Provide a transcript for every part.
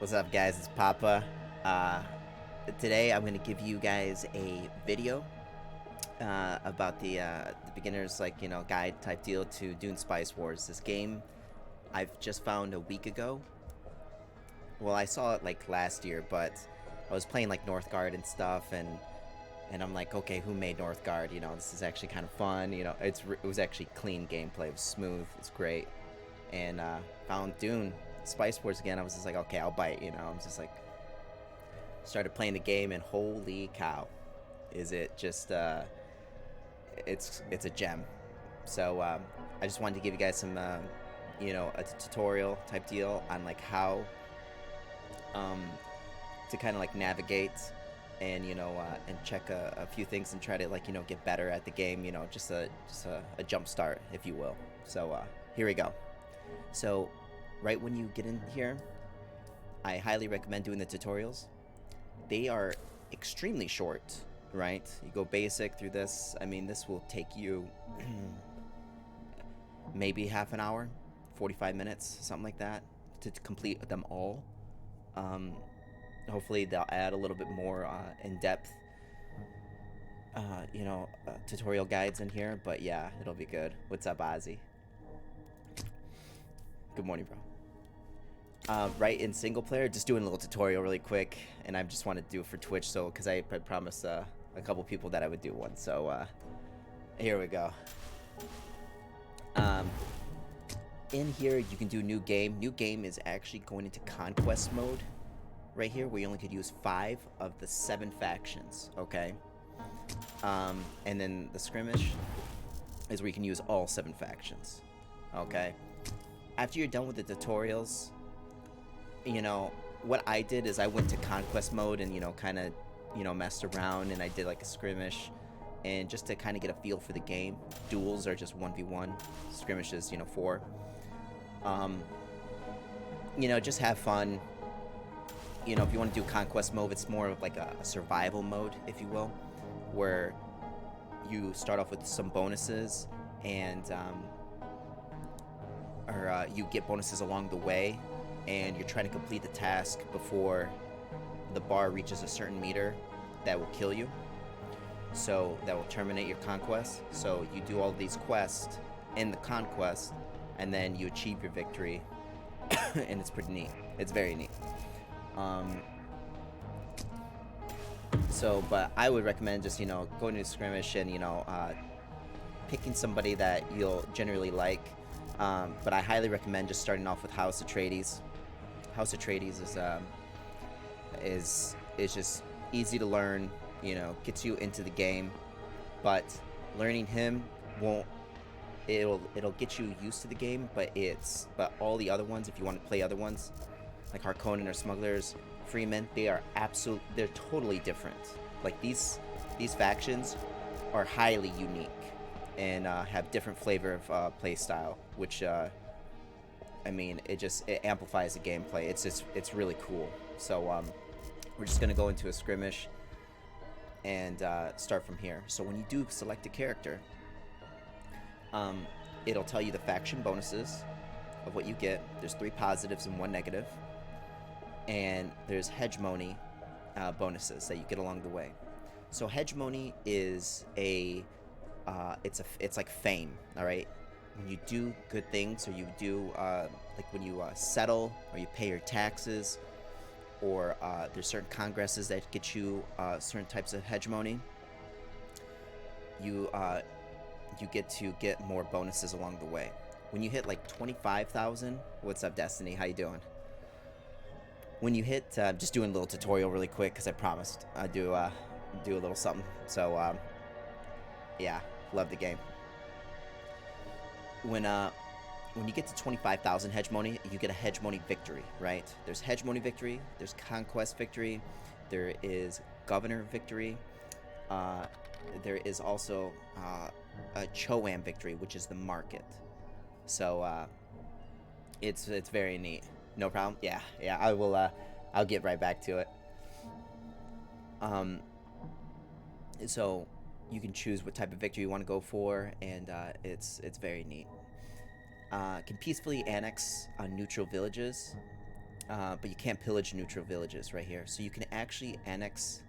What's up, guys? It's Papa. Uh, Today, I'm going to give you guys a video about the beginner's guide type deal to Dune Spice Wars. This game I've just found a week ago. Well, I saw it like last year, but I was playing like Northgard and stuff, and I'm like, okay, who made Northgard? This is actually kind of fun. It was actually clean gameplay. It was smooth. It's great, and found Dune Spice Wars again. I was just like, okay, I'll bite. I'm just like started playing the game, and holy cow, is it just it's a gem. So I just wanted to give you guys some a tutorial type deal on like how um, to kind of like navigate and and check a few things and try to like get better at the game. Just a jump start, if you will. So here we go. So right when you get in here, I highly recommend doing the tutorials. They are extremely short, right? You go basic through this. I mean, this will take you maybe half an hour, 45 minutes, something like that, to complete them all. Um, Hopefully, they'll add a little bit more in-depth, tutorial guides in here. But yeah, it'll be good. What's up, Ozzy? Good morning, bro. Right, in single player, just doing a little tutorial really quick, and I just wanted to do it for Twitch, so because I promised a couple people that I would do one. So here we go. Um, in here, you can do new game. New game is actually going into conquest mode right here, where you only could use 5 of the 7 factions. Okay. And then the skirmish is where you can use all 7 factions. Okay. After you're done with the tutorials, what I did is I went to conquest mode and kind of messed around, and I did like a skirmish, and just to kind of get a feel for the game. Duels are just 1v1, skirmishes 4. Just have fun. If you want to do conquest mode, it's more of like a survival mode, if you will, where you start off with some bonuses, and you get bonuses along the way, and you're trying to complete the task before the bar reaches a certain meter that will kill you. So that will terminate your conquest. So you do all these quests in the conquest, and then you achieve your victory, and it's pretty neat. It's very neat. But I would recommend just going to a skirmish and picking somebody that you'll generally like. But I highly recommend just starting off with House Atreides. House Atreides is just easy to learn, gets you into the game, but learning him won't. It'll get you used to the game, but all the other ones, if you want to play other ones like Harkonnen or Smugglers, Freemen, they're totally different. Like these factions are highly unique and have different flavor of play style, which it amplifies the gameplay. It's really cool. So we're just gonna go into a skirmish and start from here. So when you do select a character, it'll tell you the faction bonuses of what you get. There's 3 positives and 1 negative, and there's hegemony bonuses that you get along the way. So hegemony is it's like fame. All right. When you do good things, or you do like when you settle, or you pay your taxes, or there's certain congresses that get you certain types of hegemony, you get to get more bonuses along the way. When you hit like 25,000, what's up, Destiny? How you doing? When you hit, just doing a little tutorial really quick because I promised I'd do a little something. So yeah, love the game. When you get to 25,000 hegemony, you get a hegemony victory, right? There's hegemony victory, there's conquest victory, there is governor victory, there is also a Choam victory, which is the market. So it's very neat. No problem. Yeah, I will. I'll get right back to it. So you can choose what type of victory you want to go for, and it's very neat. Can peacefully annex neutral villages. but you can't pillage neutral villages right here. So you can actually annex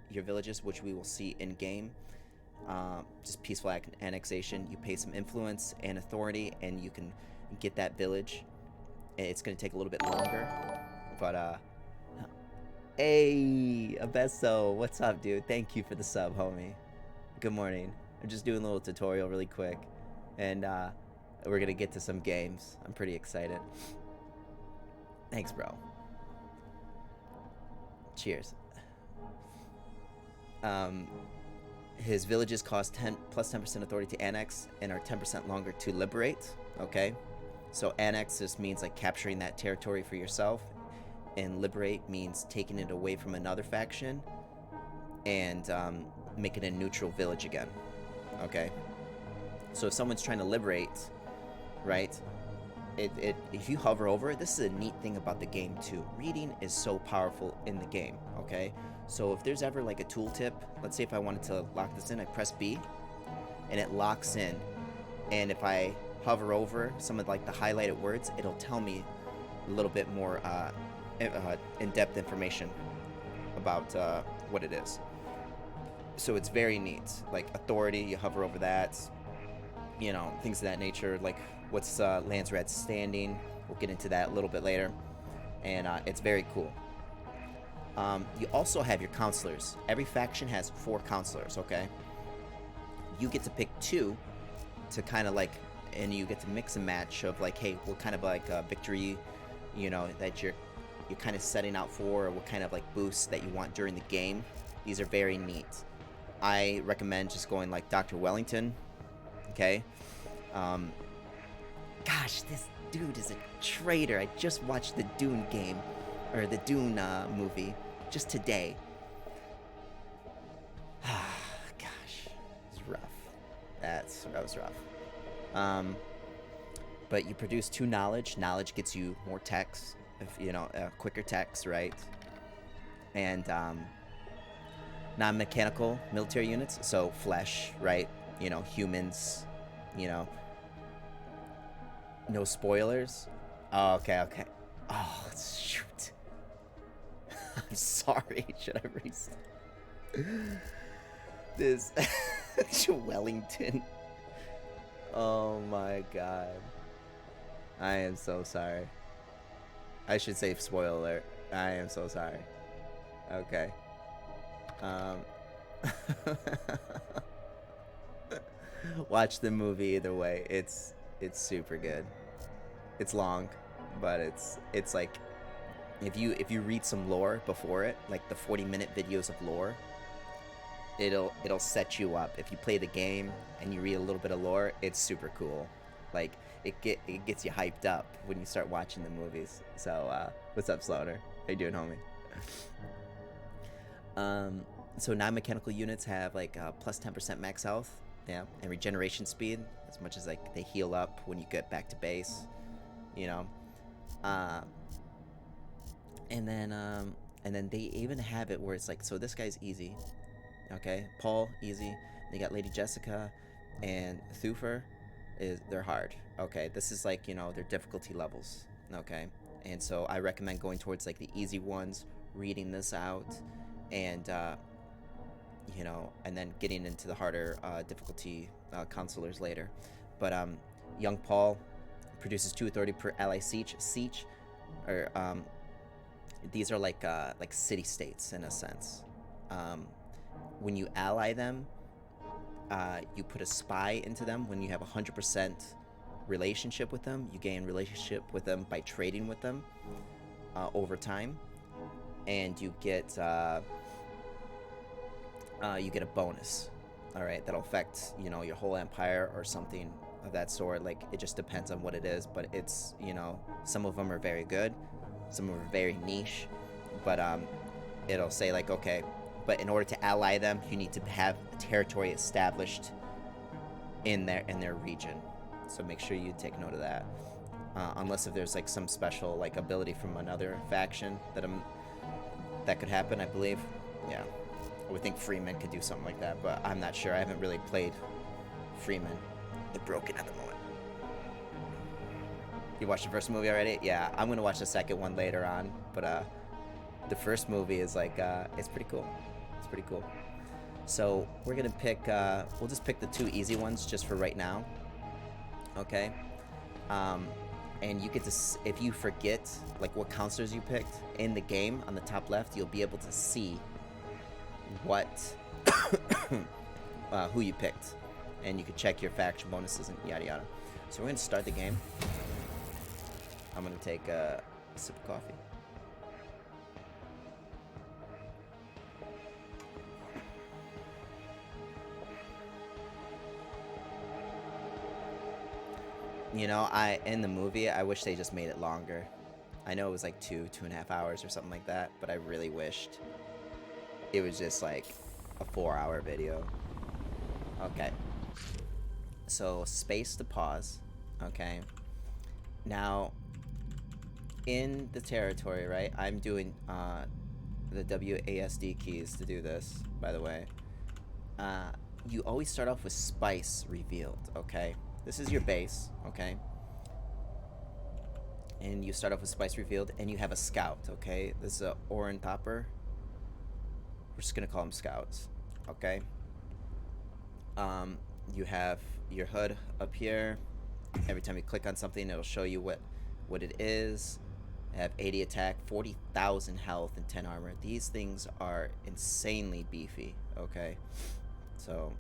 your villages, which we will see in game. Just peaceful annexation. You pay some influence and authority, and you can get that village. It's going to take a little bit longer, but hey, Abesso, what's up, dude? Thank you for the sub, homie. Good morning. I'm just doing a little tutorial really quick, and we're gonna get to some games. I'm pretty excited. Thanks, bro. Cheers. His villages cost 10 plus 10% authority to annex and are 10% longer to liberate. Okay, so annex just means like capturing that territory for yourself, and liberate means taking it away from another faction and making a neutral village again. Okay, so if someone's trying to liberate, right, if you hover over it, this is a neat thing about the game too. Reading is so powerful in the game. Okay, so if there's ever like a tooltip, let's say if I wanted to lock this in, I press B and it locks in, and if I hover over some of like the highlighted words, it'll tell me a little bit more in-depth information about what it is. So it's very neat. Like authority, you hover over that, you know, things of that nature, like what's Landsrad's standing. We'll get into that a little bit later, and it's very cool. You also have your counselors. Every faction has 4 counselors. Okay, you get to pick 2 to kind of like, and you get to mix and match of like, hey, what kind of like victory, you know, that you're kind of setting out for, or what kind of like boosts that you want during the game. These are very neat. I recommend just going like Dr. Wellington. Okay. Gosh, this dude is a traitor. I just watched the Dune game, or the Dune movie, just today. Gosh, it's rough. That was rough. But you produce 2 knowledge. Knowledge gets you more text, if you know, quicker text, right? And non-mechanical military units, so flesh, right? You know, humans, you know. No spoilers? Oh, okay. Oh, shoot. I'm sorry. Should I restart? This Wellington. Oh my god. I am so sorry. I should say spoiler alert. I am so sorry. Okay. Watch the movie either way. It's super good. It's long, but it's like, if you read some lore before it, like the 40-minute videos of lore, it'll set you up. If you play the game and you read a little bit of lore, it's super cool. Like it gets you hyped up when you start watching the movies. So what's up, Slaughter? How you doing, homie? So non-mechanical units have like plus 10% max health, yeah, and regeneration speed, as much as like they heal up when you get back to base, you know. And then they even have it where it's like, so this guy's easy, okay, Paul easy. They got Lady Jessica and Thufir, they're hard. Okay, this is like, you know, their difficulty levels. Okay, and so I recommend going towards like the easy ones, reading this out, and you know, and then getting into the harder difficulty counselors later. But young Paul produces 2 authority per ally siege, or these are like city states in a sense. When you ally them, you put a spy into them. When you have 100% relationship with them, you gain relationship with them by trading with them over time, and you get a bonus. All right, that'll affect, you know, your whole empire or something of that sort. Like, it just depends on what it is, but it's, you know, some of them are very good, some of them are very niche, but it'll say like, okay, but in order to ally them, you need to have a territory established in their region. So make sure you take note of that. Unless if there's like some special like ability from another faction that could happen, I believe. Yeah, I would think Freeman could do something like that, but I'm not sure. I haven't really played Freeman. They're broken at the moment. You watched the first movie already? Yeah, I'm gonna watch the second one later on. But the first movie is like it's pretty cool. It's pretty cool. So we're gonna pick. We'll just pick the two easy ones just for right now. Okay. Um, and you get to if you forget like what counselors you picked in the game on the top left, you'll be able to see what who you picked, and you can check your faction bonuses and yada yada. So we're gonna start the game. I'm gonna take a sip of coffee. You know, in the movie, I wish they just made it longer. I know it was like 2.5 hours or something like that, but I really wished it was just like a 4-hour video. Okay. So space to pause. Okay. Now, in the territory, right? I'm doing the WASD keys to do this, by the way. You always start off with spice revealed, okay? This is your base, okay? And you start off with spice revealed, and you have a scout, okay? This is a Orin Topper. We're just gonna call them scouts, okay? You have your HUD up here. Every time you click on something, it'll show you what it is. I have 80 attack, 40,000 health, and 10 armor. These things are insanely beefy, okay? So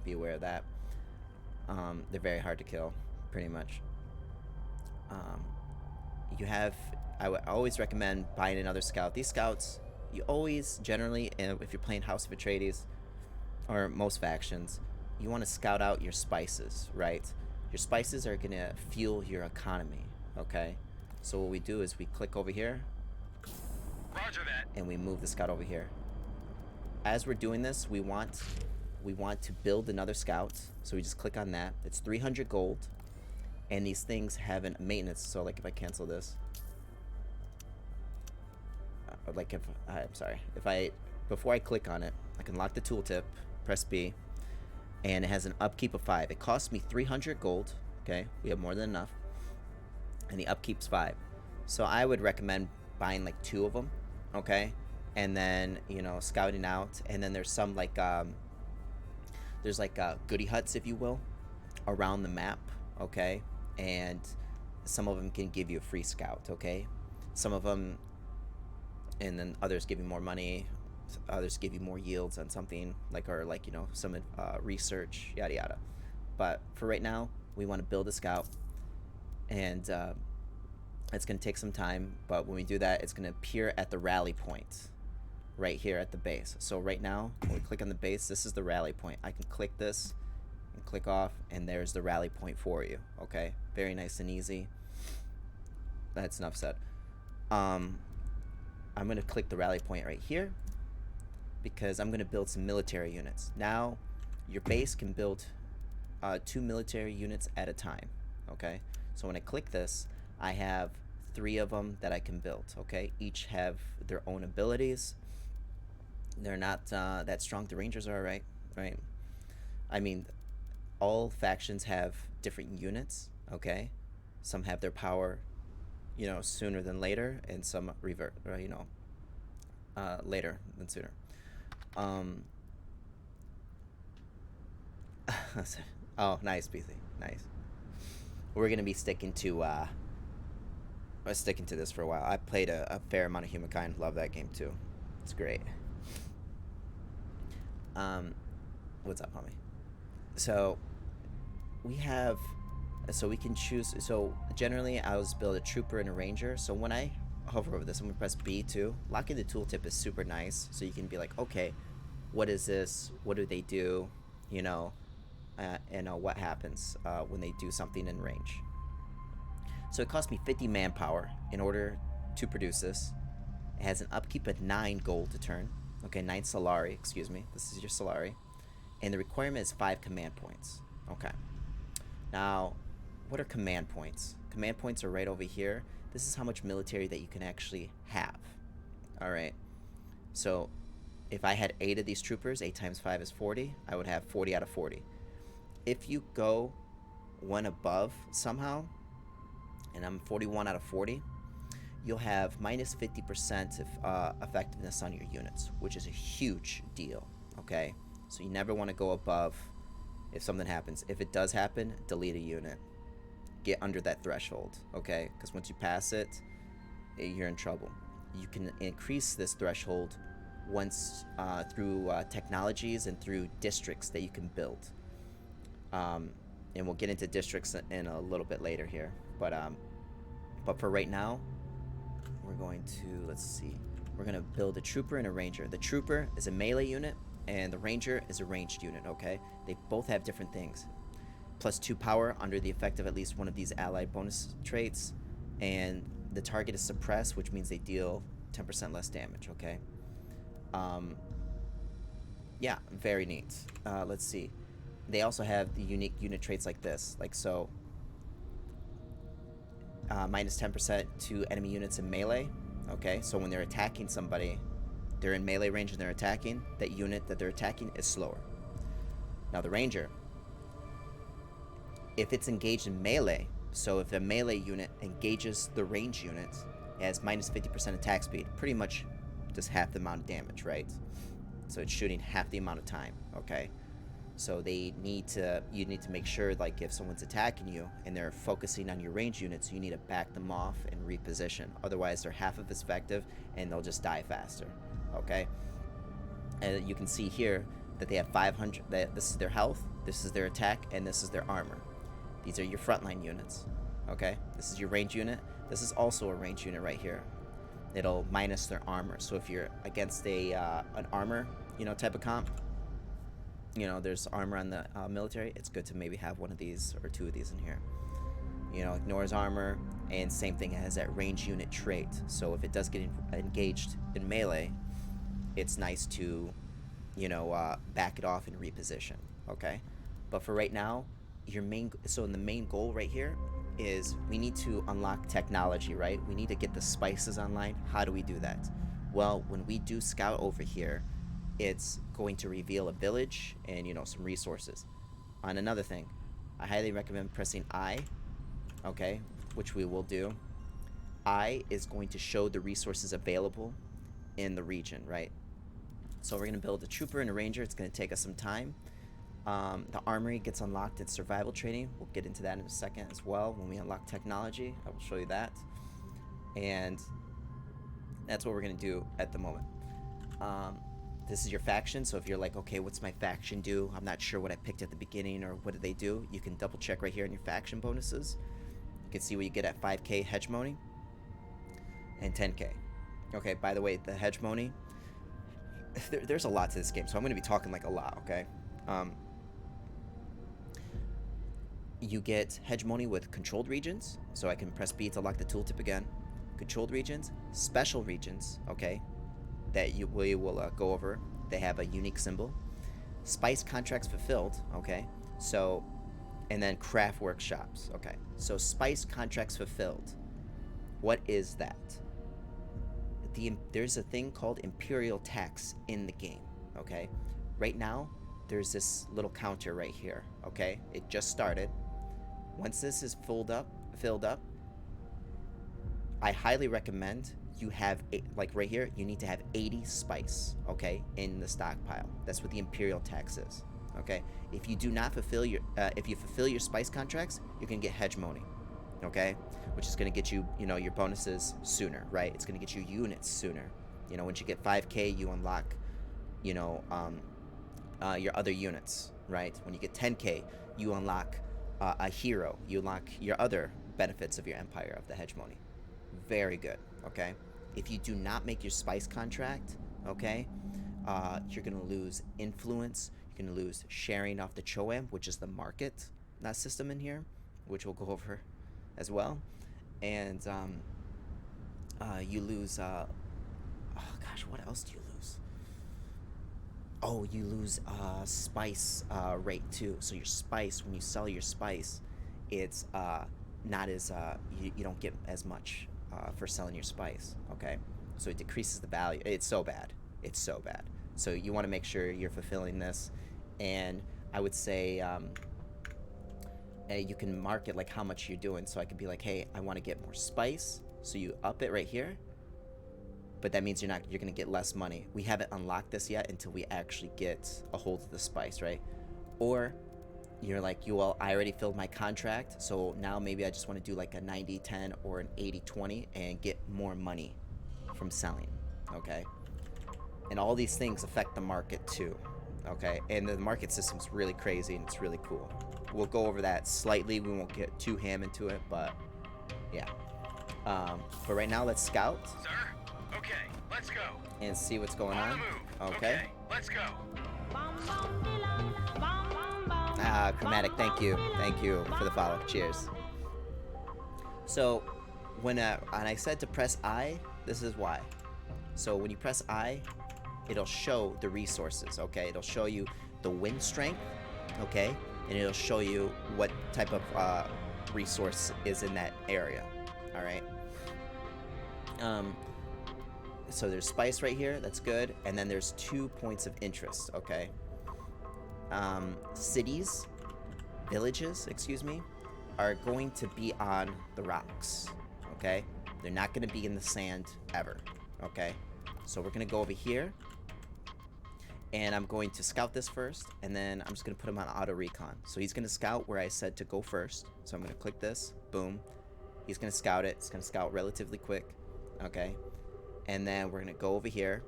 be aware of that. They're very hard to kill, pretty much. I would always recommend buying another scout. These scouts, you always, generally, if you're playing House of Atreides, or most factions, you want to scout out your spices, right? Your spices are going to fuel your economy, okay? So what we do is we click over here. Roger that. And we move the scout over here. As we're doing this, we want to build another scout. So we just click on that. It's 300 gold. And these things have a maintenance. So like if I cancel this. Before I click on it, I can lock the tooltip, press B, and it has an upkeep of 5. It costs me 300 gold, okay? We have more than enough. And the upkeep's 5. So I would recommend buying like 2 of them, okay? And then, you know, scouting out. And then there's some like, there's like goodie huts, if you will, around the map, okay? And some of them can give you a free scout, okay? Some of them, and then others give you more money. Others give you more yields on something, like, or like, you know, some research, yada yada. But for right now, we want to build a scout. And it's going to take some time, but when we do that, it's going to appear at the rally point right here at the base. So right now, when we click on the base, this is the rally point. I can click this and click off, and there's the rally point for you, okay? Very nice and easy. That's enough said. I'm going to click the rally point right here because I'm going to build some military units. Now, your base can build 2 military units at a time, okay? So when I click this, I have 3 of them that I can build, okay? Each have their own abilities. They're not that strong. The Rangers are, right? I mean, all factions have different units, okay? Some have their power, you know, sooner than later, and some revert, you know, later than sooner. Oh, nice, BC. Nice. We're gonna be sticking to this for a while. I played a fair amount of Humankind. Love that game too. It's great. What's up, homie? So we can choose. So generally, I always build a trooper and a ranger. So when I hover over this, I'm gonna press B too. Locking the tooltip is super nice. So you can be like, okay, what is this? What do they do? You know, and what happens when they do something in range. So it cost me 50 manpower in order to produce this. It has an upkeep of 9 gold to turn. Okay, 9 Solari, excuse me. This is your Solari. And the requirement is 5 command points. Okay. Now, what are command points? Command points are right over here. This is how much military that you can actually have. Alright. So, if I had 8 of these troopers, 8 times 5 is 40. I would have 40 out of 40. If you go one above somehow, and I'm 41 out of 40, you'll have minus 50% of effectiveness on your units, which is a huge deal, okay? So you never want to go above if something happens. If it does happen, delete a unit. Get under that threshold, okay? Because once you pass it, you're in trouble. You can increase this threshold once through technologies and through districts that you can build. Um, and we'll get into districts in a little bit later here. But for right now, we're going to, let's see, we're going to build a trooper and a ranger. The trooper is a melee unit, and the ranger is a ranged unit, okay? They both have different things. +2 power under the effect of at least one of these allied bonus traits, and the target is suppressed, which means they deal 10% less damage, okay? Um, yeah, very neat. Let's see. They also have the unique unit traits like this, like so. Minus 10% to enemy units in melee. Okay, so when they're attacking somebody, they're in melee range and they're attacking, that unit that they're attacking is slower. Now the ranger, if it's engaged in melee, so if a melee unit engages the range unit, it has minus 50% attack speed, pretty much just half the amount of damage, right? So it's shooting half the amount of time, okay? So you need to make sure, like, if someone's attacking you and they're focusing on your range units, you need to back them off and reposition. Otherwise, they're half of as effective and they'll just die faster. Okay. And you can see here that they have 500. This is their health, this is their attack, and this is their armor. These are your frontline units. Okay. This is your range unit. This is also a range unit right here. It'll minus their armor. So if you're against an armor, type of comp, there's armor on the military, it's good to maybe have one of these or two of these in here. Ignores armor, and same thing, it has that range unit trait. So if it does get engaged in melee, it's nice to, back it off and reposition, okay? But for right now, the main goal right here is we need to unlock technology, right? We need to get the spices online. How do we do that? Well, when we do scout over here, it's going to reveal a village and some resources. On another thing, I highly recommend pressing I, okay, which we will do. I is going to show the resources available in the region, right? So we're going to build a trooper and a ranger. It's going to take us some time. The armory gets unlocked in survival training. We'll get into that in a second as well. When we unlock technology, I will show you that. And that's what we're going to do at the moment. This is your faction, so if you're like, okay, what's my faction do? I'm not sure what I picked at the beginning, or what do they do? You can double check right here in your faction bonuses. You can see what you get at 5k hegemony and 10k. Okay, by the way, the hegemony, there's a lot to this game, so I'm going to be talking like a lot, okay? You get hegemony with controlled regions, so I can press B to lock the tooltip again. Controlled regions, special regions, okay, that we will go over. They have a unique symbol. Spice contracts fulfilled, okay, so, and then craft workshops, okay. So spice contracts fulfilled, what is that? There's a thing called imperial tax in the game, okay. Right now, there's this little counter right here, okay. It just started. Once this is filled up, I highly recommend you have, like right here, you need to have 80 spice, okay, in the stockpile. That's what the imperial tax is, okay. If you do not fulfill your, if you fulfill your spice contracts, you can get hegemony, okay, which is going to get you, your bonuses sooner, right? It's going to get you units sooner. Once you get 5k, you unlock, your other units, right? When you get 10k, you unlock a hero. You unlock your other benefits of your empire, of the hegemony. Very good, okay? If you do not make your spice contract, okay, you're going to lose influence. You're going to lose sharing off the Choam, which is the market system in here, which we'll go over as well. And you lose, oh gosh, what else do you lose? Oh, you lose spice rate too. So your spice, when you sell your spice, it's not as, you don't get as much for selling your spice, okay? So it decreases the value. It's so bad. It's so bad. So you want to make sure you're fulfilling this. And I would say you can mark it like how much you're doing. So I could be like, hey, I want to get more spice, so you up it right here. But that means you're gonna get less money. We haven't unlocked this yet until we actually get a hold of the spice, right? Or you're like, well, I already filled my contract, so now maybe I just want to do like a 90-10 or an 80-20 and get more money from selling, okay? And all these things affect the market too, okay? And the market system's really crazy and it's really cool. We'll go over that slightly. We won't get too ham into it, but yeah. But right now, let's scout. Sir? Okay, let's go. And see what's going On on. the move. Okay. Let's go. Chromatic, thank you. Thank you for the follow. Cheers. So, when I said to press I, this is why. So when you press I, it'll show the resources, okay? It'll show you the wind strength, okay? And it'll show you what type of resource is in that area, all right? So there's spice right here, that's good. And then there's 2 points of interest, okay? Cities, villages, excuse me, are going to be on the rocks, okay? They're not going to be in the sand ever, okay? So we're going to go over here, and I'm going to scout this first, and then I'm just going to put him on auto recon. So he's going to scout where I said to go first. So I'm going to click this, boom. He's going to scout it. It's going to scout relatively quick, okay? And then we're going to go over here,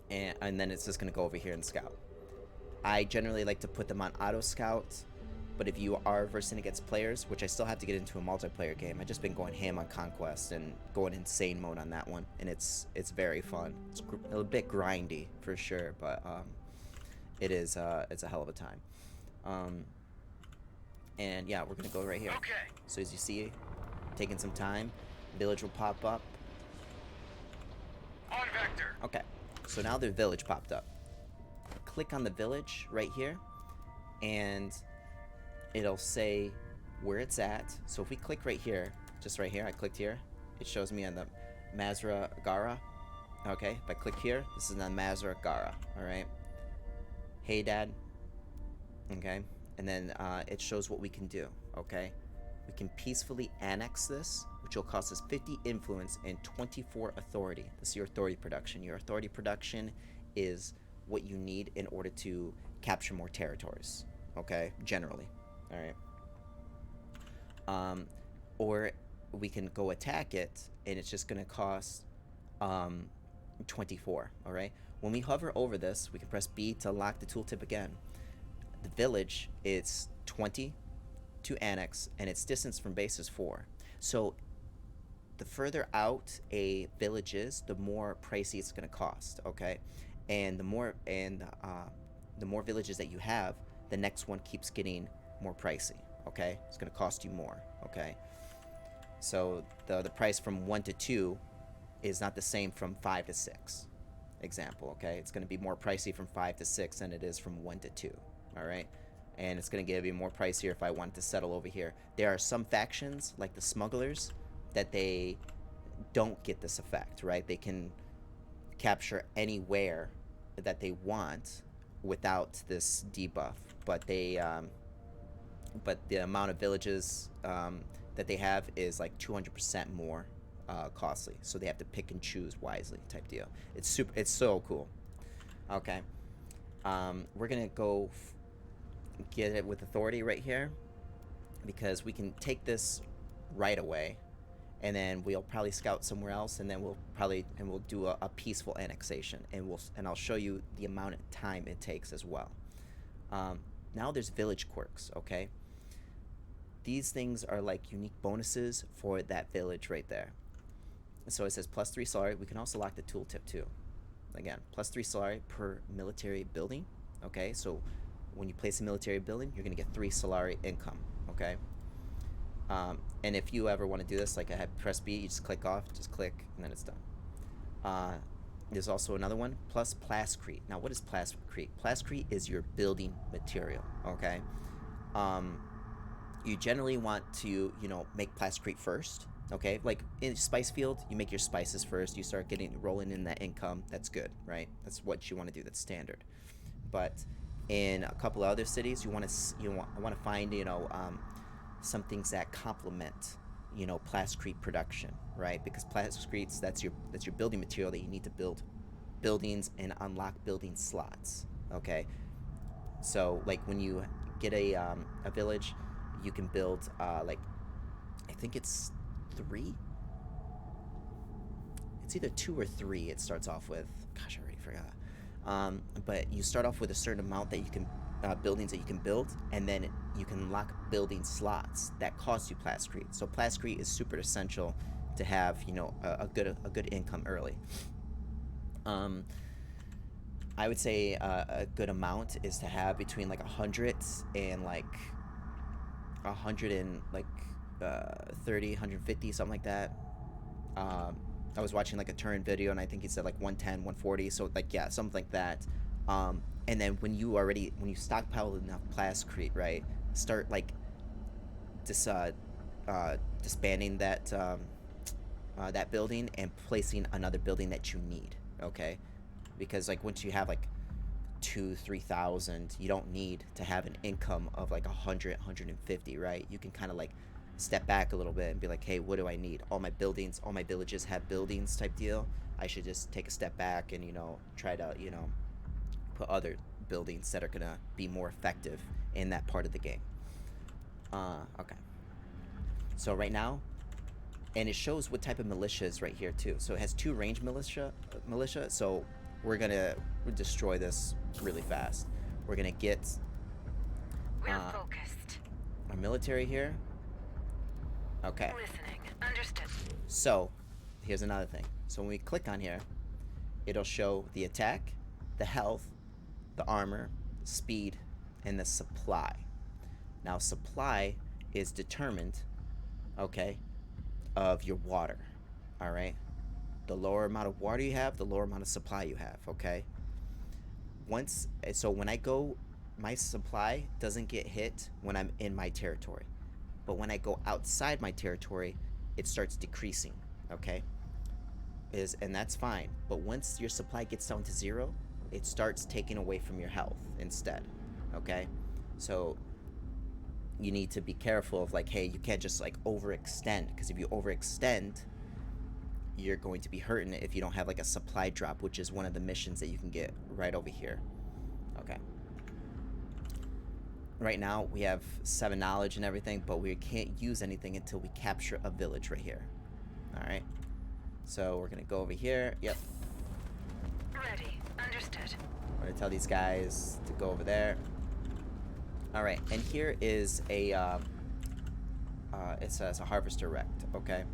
and then it's just going to go over here and scout. I generally like to put them on auto scout, but if you are versing against players, which I still have to get into a multiplayer game, I've just been going ham on Conquest and going insane mode on that one, and it's very fun. It's a bit grindy for sure, but it's a hell of a time. And yeah, we're gonna go right here. Okay. So as you see, taking some time, village will pop up. On vector. Okay, so now the village popped up. Click on the village right here, and it'll say where it's at. So if we click right here, just right here, I clicked here, it shows me on the Mazra Gara. Okay, if I click here, this is on Mazra Gara. All right. Hey, Dad. Okay, and then it shows what we can do. Okay, we can peacefully annex this, which will cost us 50 influence and 24 authority. This is your authority production. Your authority production is what you need in order to capture more territories, okay, generally, all right? Or we can go attack it, and it's just gonna cost 24, all right? When we hover over this, we can press B to lock the tooltip again. The village, it's 20 to annex, and its distance from base is 4. So the further out a village is, the more pricey it's gonna cost, okay? And the more villages that you have, the next one keeps getting more pricey, okay? It's going to cost you more, okay? So the price from 1 to 2 is not the same from 5 to 6, example, okay? It's going to be more pricey from 5 to 6 than it is from 1 to 2, all right? And it's going to give you more pricier if I want to settle over here. There are some factions, like the smugglers, that they don't get this effect, right? They can capture anywhere that they want without this debuff, but the amount of villages that they have is like 200% more costly, so they have to pick and choose wisely type deal. It's so cool. Okay, we're gonna go get it with authority right here, because we can take this right away, and then we'll probably scout somewhere else, and then we'll do a peaceful annexation, and I'll show you the amount of time it takes as well. Now there's village quirks, okay? These things are like unique bonuses for that village right there. So it says +3 Solari. We can also lock the tooltip too. Again, +3 Solari per military building, okay? So when you place a military building, you're gonna get 3 Solari income, okay? And if you ever want to do this, like I had press B, you just click off, just click, and then it's done. There's also another one, plus plascrete. Now, what is plascrete? Plascrete is your building material, okay? You generally want to, make plascrete first, okay? Like in spice field, you make your spices first. You start rolling in that income. That's good, right? That's what you want to do. That's standard. But In a couple of other cities, you want to find some things that complement plasticrete production, right? Because plasticretes, that's your building material that you need to build buildings and unlock building slots. Okay, so like when you get a village, you can build like I think it's three. It's either two or three. It starts off with. Gosh, I already forgot. But you start off with a certain amount that you can buildings that you can build, and then you can unlock building slots that cost you plasticrete. So plasticrete is super essential to have a good income early. Um, I would say a good amount is to have between like 100 and like 30, 150, something like that. Um, I was watching like a Turin video, and I think he said like 110, 140. So like yeah, something like that. And then when you stockpile enough plasticrete, right? Start like dis disbanding that building and placing another building that you need. Okay, because like once you have like 2 3,000, you don't need to have an income of like 100 150, right? You can kind of like step back a little bit and be like, hey, what do I need? All my villages have buildings type deal. I should just take a step back and try to put other buildings that are gonna be more effective in that part of the game. Okay, so right now, and it shows what type of militia is right here too. So it has two range militia. So we're gonna destroy this really fast. We're gonna get We're uh, focused. our military here. Okay. Listening. Understood. So here's another thing. So when we click on here, it'll show the attack, the health, the armor, speed, and the supply. Now supply is determined, okay, of your water. All right. The lower amount of water you have, the lower amount of supply you have. Okay. So when I go, my supply doesn't get hit when I'm in my territory, but when I go outside my territory, it starts decreasing. Okay, and that's fine. But once your supply gets down to zero, it starts taking away from your health instead. Okay, so you need to be careful of like, hey, you can't just like overextend, because if you overextend, you're going to be hurting if you don't have like a supply drop, which is one of the missions that you can get right over here. Okay. Right now we have 7 knowledge and everything, but we can't use anything until we capture a village right here. All right. So we're gonna go over here. Yep. Ready. Understood. We're gonna tell these guys to go over there. All right. And here is it says a harvester wrecked. Okay.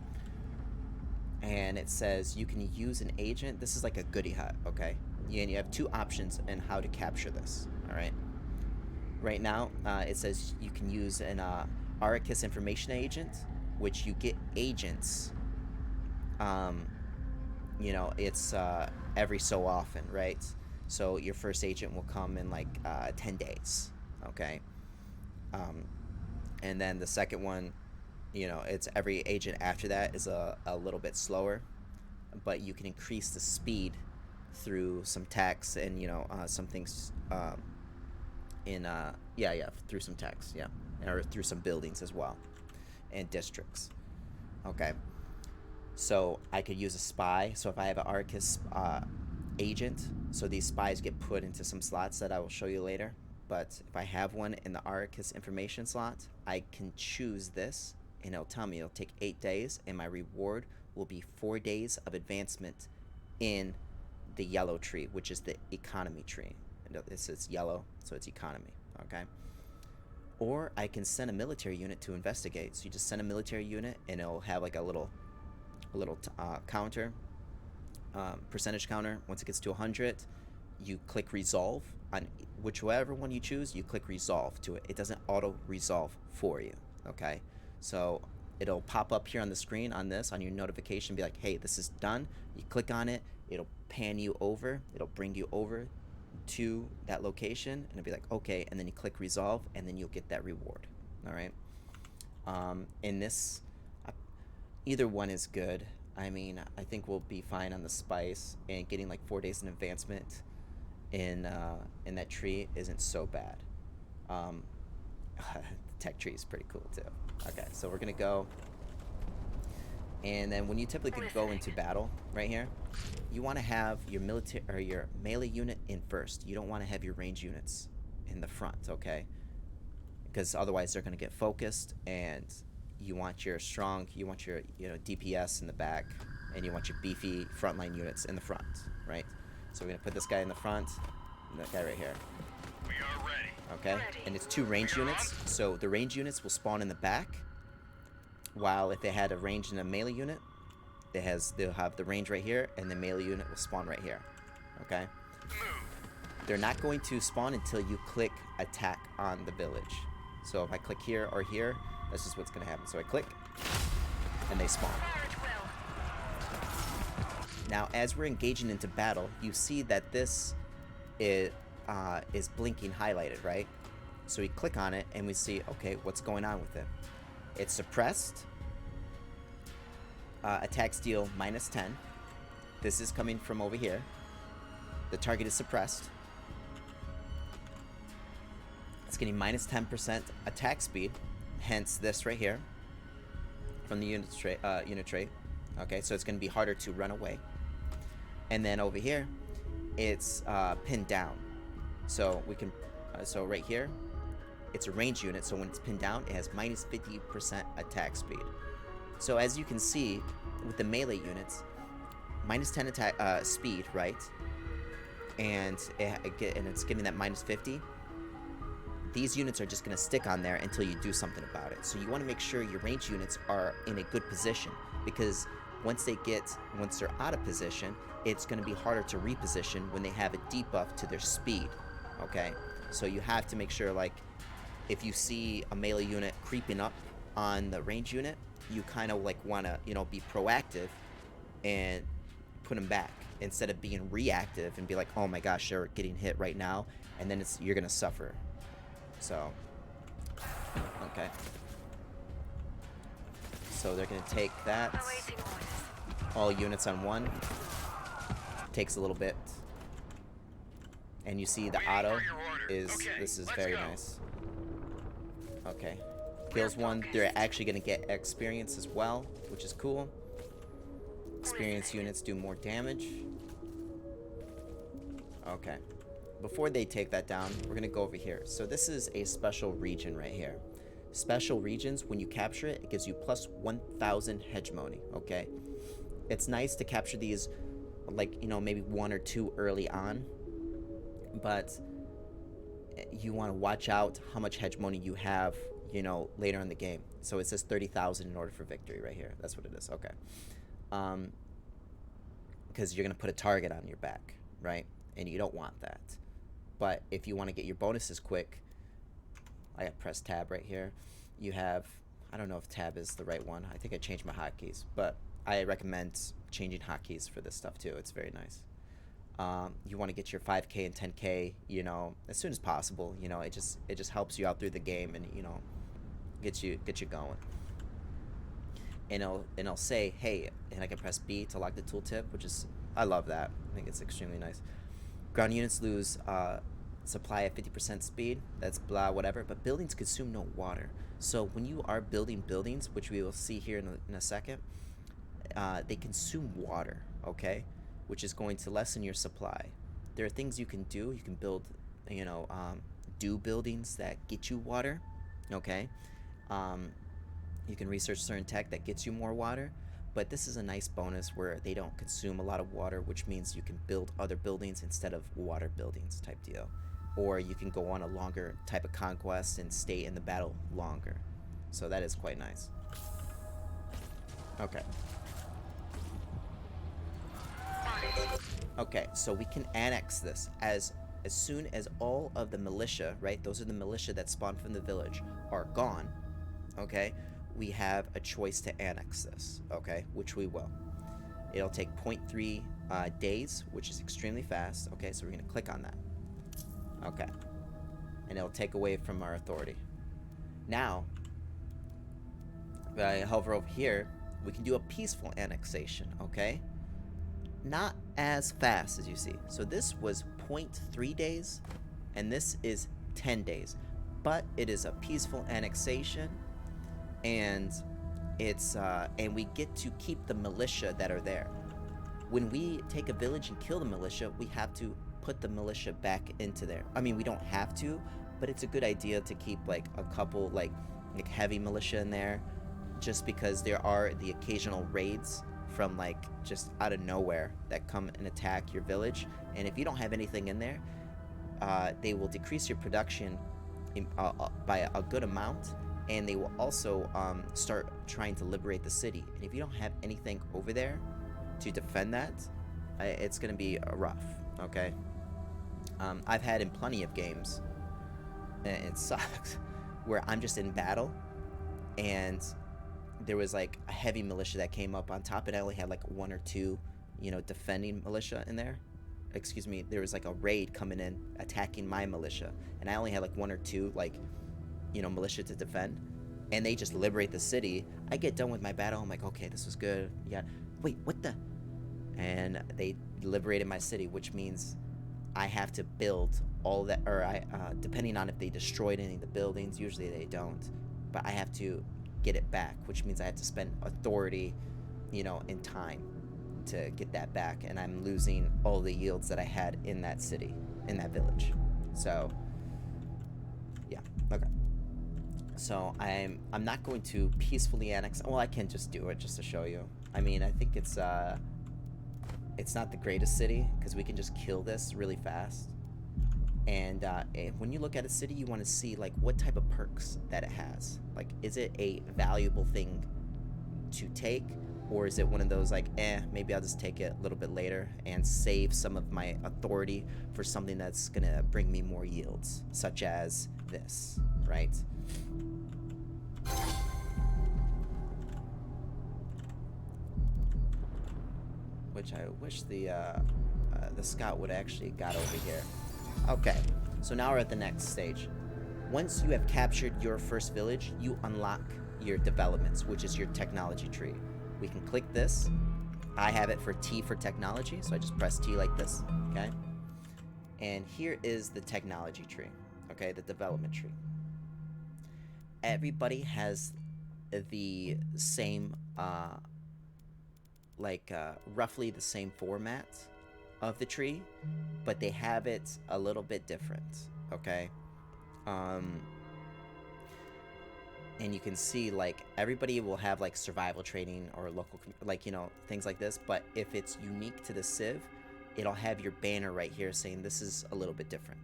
And it says you can use an agent. This is like a goodie hut. Okay. And you have two options in how to capture this. All right. Right now, it says you can use an Arrakis information agent, which you get agents. Um, it's every so often, right? So your first agent will come in like 10 days, okay? Um, and then the second one, it's every agent after that is a little bit slower, but you can increase the speed through some tax and, some things through some tax, yeah, or through some buildings as well, and districts. Okay, so I could use a spy. So if I have an Arcus agent, so these spies get put into some slots that I will show you later. But if I have one in the Arcus information slot, I can choose this, and it'll tell me it'll take 8 days, and my reward will be 4 days of advancement in the yellow tree, which is the economy tree. This is yellow, so it's economy. Okay. Or I can send a military unit to investigate. So you just send a military unit, and it'll have like a little counter, percentage counter. Once it gets to 100, you click resolve on whichever one you choose. You click resolve to it. It doesn't auto resolve for you. Okay. So it'll pop up here on the screen on your notification, be like, hey, this is done. You click on it. It'll pan you over. It'll bring you over to that location, and it'll be like, okay, and then you click resolve, and then you'll get that reward. All right. In this, uh, either one is good. I mean, I think we'll be fine on the spice, and getting like 4 days in advancement in that tree isn't so bad. Um, the tech tree is pretty cool too. Okay, so we're gonna go, and then when you typically go Listening. into battle right here, you want to have your military or your melee unit in first. You don't want to have your range units in the front, okay? Because otherwise they're gonna get focused, and you want your strong, you want your DPS in the back, and you want your beefy frontline units in the front, right? So we're gonna put this guy in the front, and that guy right here. We are ready. Okay? And it's 2 range units, so the range units will spawn in the back, while if they had a range in a melee unit, they'll have the range right here, and the melee unit will spawn right here. Okay? They're not going to spawn until you click attack on the village. So if I click here or here, that's just what's going to happen. So I click, and they spawn. Now, as we're engaging into battle, you see that this is blinking highlighted, right? So we click on it, and we see, okay, what's going on with it? It's suppressed. Attack steal -10. This is coming from over here. The target is suppressed. It's getting -10% attack speed, hence this right here from the unit trait. Okay, so it's going to be harder to run away. And then over here, it's pinned down. So we can, so right here, it's a range unit. So when it's pinned down, it has -50% attack speed. So as you can see with the melee units, -10 attack speed, right? And it's giving that -50. These units are just going to stick on there until you do something about it. So you want to make sure your range units are in a good position, because once they're out of position, it's going to be harder to reposition when they have a debuff to their speed. Okay, so you have to make sure, like, if you see a melee unit creeping up on the range unit, you kind of like want to be proactive and put them back instead of being reactive and be like, oh my gosh, they're getting hit right now, and then you're gonna suffer. So okay, so they're gonna take that. All units on one. Takes a little bit. And you see the auto is, this is very nice. Okay. Kills one. They're actually going to get experience as well, which is cool. Experience units do more damage. Okay. Before they take that down, we're going to go over here. So this is a special region right here. Special regions, when you capture it, it gives you plus 1,000 hegemony, okay? It's nice to capture these, like, maybe 1 or 2 early on, but you want to watch out how much hegemony you have, later in the game. So it says 30,000 in order for victory right here. That's what it is, okay. Because you're going to put a target on your back, right? And you don't want that. But if you want to get your bonuses quick, I got press tab right here. You have, I don't know if tab is the right one. I think I changed my hotkeys, but I recommend changing hotkeys for this stuff too. It's very nice. You want to get your 5K and 10K, as soon as possible. It just helps you out through the game, and get you going. And it'll say, hey, and I can press B to lock the tooltip, which is, I love that. I think it's extremely nice. Ground units lose supply at 50% speed. That's blah, whatever. But buildings consume no water. So when you are building buildings, which we will see here in a second, they consume water, okay? Which is going to lessen your supply. There are things you can do. You can build, dew buildings that get you water, okay? You can research certain tech that gets you more water. But this is a nice bonus where they don't consume a lot of water, which means you can build other buildings instead of water buildings type deal. Or you can go on a longer type of conquest and stay in the battle longer. So that is quite nice. Okay. Okay, so we can annex this as soon as all of the militia, right? Those are the militia that spawn from the village, are gone, okay? We have a choice to annex this, okay, which we will. It'll take 0.3 days, which is extremely fast, okay, so we're going to click on that. Okay, and it'll take away from our authority. Now, if I hover over here, we can do a peaceful annexation, okay? Not as fast as you see. So this was 0.3 days, and this is 10 days. But it is a peaceful annexation, and and we get to keep the militia that are there. When we take a village and kill the militia, we have to put the militia back into there. I mean, we don't have to, but it's a good idea to keep like a couple like heavy militia in there, just because there are the occasional raids from like just out of nowhere that come and attack your village. And if you don't have anything in there, they will decrease your production by a good amount, and they will also start trying to liberate the city. And if you don't have anything over there to defend that, it's going to be rough, okay? I've had in plenty of games, and it sucks, where I'm just in battle, and there was like a heavy militia that came up on top, and I only had like one or two, defending militia in there. Excuse me, there was like a raid coming in, attacking my militia, and I only had like one or two, like, militia to defend, and they just liberate the city. I get done with my battle, I'm like, okay, this was good. Yeah, wait, what the? And they liberated my city, which means I have to build all that, or depending on if they destroyed any of the buildings, usually they don't, but I have to get it back, which means I have to spend authority, in time to get that back, and I'm losing all the yields that I had in that city, in that village. So, yeah, okay. So I'm not going to peacefully annex. Well, I can just do it just to show you. I mean, I think it's not the greatest city because we can just kill this really fast. And when you look at a city, you want to see like what type of perks that it has. Like, is it a valuable thing to take, or is it one of those like, maybe I'll just take it a little bit later and save some of my authority for something that's gonna bring me more yields, such as this, right? Which I wish the scout would actually got over here. Okay, so now we're at the next stage. Once you have captured your first village, you unlock your developments, which is your technology tree. We can click this. I have it for T for technology, so I just press T like this, okay? And here is the technology tree, okay, the development tree. Everybody has the same, roughly the same format of the tree, but they have it a little bit different, okay? And you can see like everybody will have like survival training or local, like, things like this, but if it's unique to the civ, it'll have your banner right here saying this is a little bit different,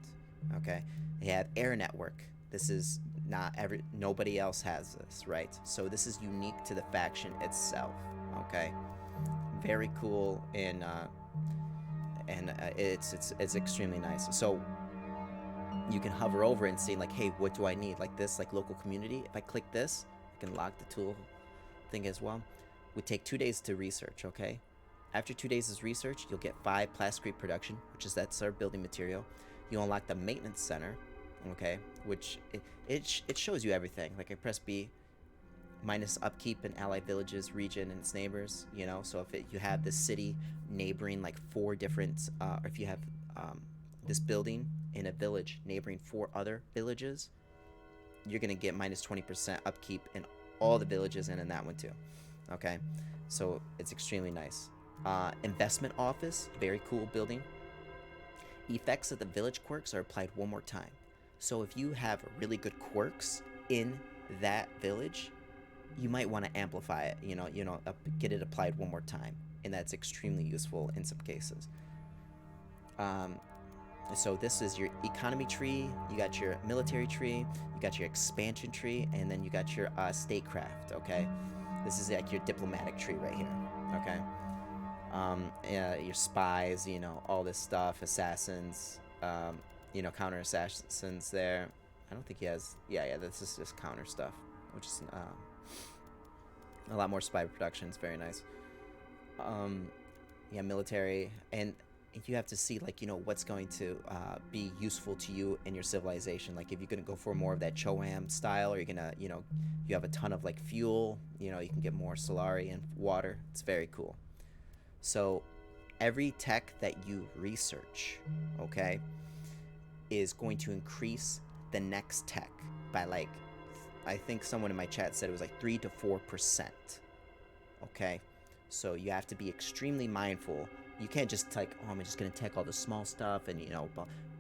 okay? They have air network. This is not nobody else has this, right? So this is unique to the faction itself, okay? Very cool, and it's extremely nice. So you can hover over and see like, hey, what do I need? Like this, like local community. If I click this, I can lock the tool thing as well. We take 2 days to research, okay? After 2 days of research, you'll get 5 plasticrete production, which is that's our building material. You unlock the maintenance center, okay? Which it shows you everything. Like I press B, minus upkeep in allied villages, region, and its neighbors. So if you have this city neighboring like 4 different, or if you have this building in a village neighboring 4 other villages, you're gonna get minus 20% upkeep in all the villages and in that one too. Okay, so it's extremely nice. Investment office, very cool building. Effects of the village quirks are applied one more time. So if you have really good quirks in that village, you might want to amplify it. Get it applied one more time, and that's extremely useful in some cases. So this is your economy tree, you got your military tree, you got your expansion tree, and then you got your statecraft, okay? This is like your diplomatic tree right here, okay? Your spies, all this stuff, assassins, counter assassins there. I don't think he has, yeah, this is just counter stuff, which is a lot more spy production. It's very nice. Military, and you have to see like what's going to be useful to you in your civilization. Like if you're gonna go for more of that Choam style, or you're gonna you have a ton of like fuel, you can get more solari and water. It's very cool. So every tech that you research, okay, is going to increase the next tech by like, I think someone in my chat said it was like 3 to 4%. Okay, so you have to be extremely mindful. You can't just like, oh, I'm just gonna tech all the small stuff, and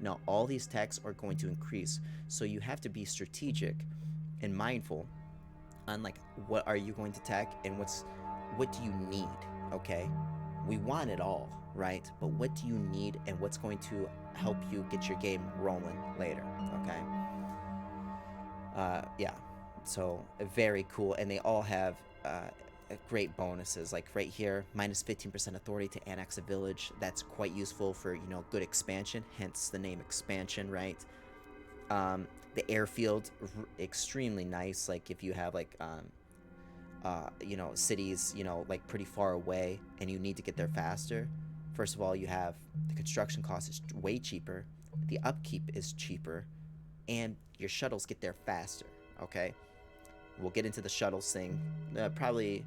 no, all these techs are going to increase. So you have to be strategic and mindful on like what are you going to tech and what do you need. Okay, we want it all, right? But what do you need and what's going to help you get your game rolling later? Okay. Yeah. So very cool, and they all have great bonuses. Like right here, minus 15% authority to annex a village. That's quite useful for good expansion. Hence the name expansion, right? The airfield, extremely nice. Like if you have like cities, like pretty far away, and you need to get there faster. First of all, you have the construction cost is way cheaper, the upkeep is cheaper, and your shuttles get there faster. Okay, we'll get into the shuttles thing. Probably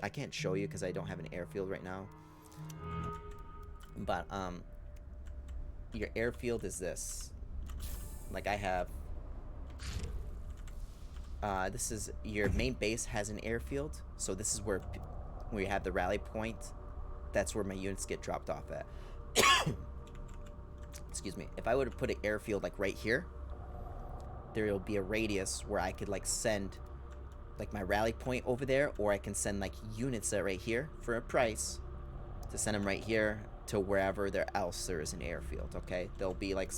I can't show you because I don't have an airfield right now. But your airfield is this. Like I have. This is your main base has an airfield, so this is where you have the rally point. That's where my units get dropped off at. Excuse me. If I were to put an airfield like right here, there will be a radius where I could like send like my rally point over there, or I can send like units that right here for a price to send them right here to wherever else there is an airfield. Okay, there'll be like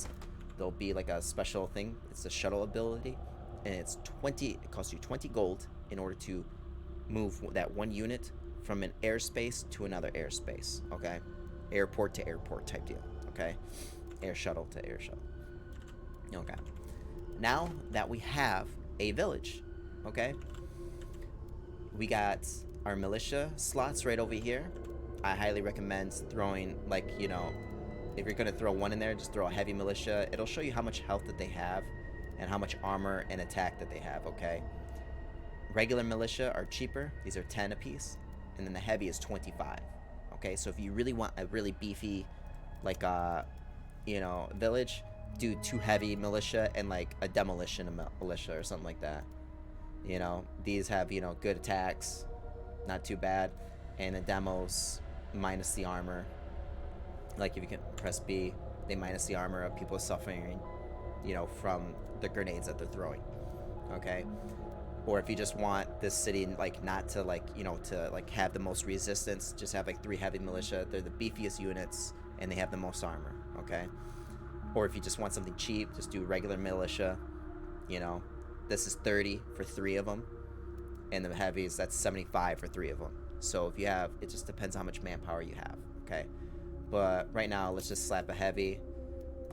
a special thing. It's a shuttle ability, and it's 20. It costs you 20 gold in order to move that one unit from an airspace to another airspace. Okay, airport to airport type deal. Okay, air shuttle to air shuttle. Okay, now that we have a village, okay, we got our militia slots right over here. I highly recommend throwing like if you're gonna throw one in there, just throw a heavy militia. It'll show you how much health that they have and how much armor and attack that they have. Okay, regular militia are cheaper. These are 10 apiece, and then the heavy is 25. Okay, so if you really want a really beefy like village, do 2 heavy militia and like a demolition militia or something like that. These have good attacks, not too bad, and the demos minus the armor. Like if you can press B, they minus the armor of people suffering from the grenades that they're throwing. Okay, or if you just want this city like not to to like have the most resistance, just have like 3 heavy militia. They're the beefiest units and they have the most armor. Okay, or if you just want something cheap, just do regular militia. This is 30 for 3 of them, and the heavies, that's 75 for 3 of them. So if you have, it just depends how much manpower you have. Okay, but right now let's just slap a heavy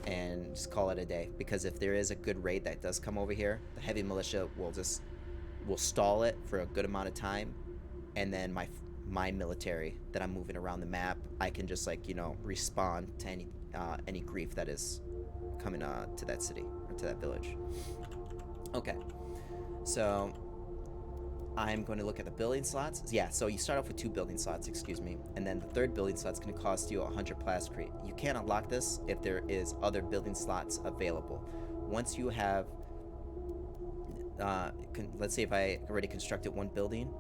and just call it a day, because if there is a good raid that does come over here, the heavy militia will stall it for a good amount of time, and then my military that I'm moving around the map, I can just like respond to any grief that is coming to that city or to that village. Okay, so I'm going to look at the building slots. Yeah, so you start off with 2 building slots, excuse me, and then the 3rd building slot's going to cost you 100 plasticrete. You can't unlock this if there is other building slots available. Once you have, let's say if I already constructed 1 building,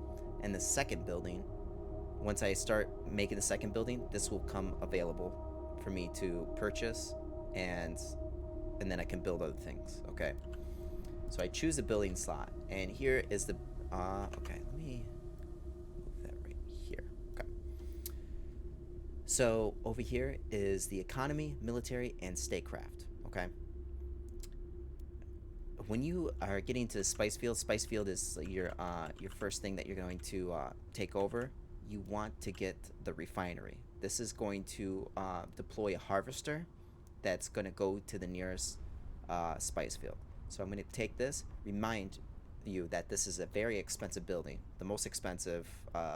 and the 2nd building, once I start making the 2nd building, this will come available for me to purchase, and then I can build other things. Okay, so I choose a building slot, and here is the okay, let me move that right here. Okay. So over here is the economy, military, and statecraft. Okay. When you are getting to Spice Field is your first thing that you're going to take over. You want to get the refinery. This is going to deploy a harvester that's going to go to the nearest spice field. So I'm going to take this. Remind you that this is a very expensive building, the most expensive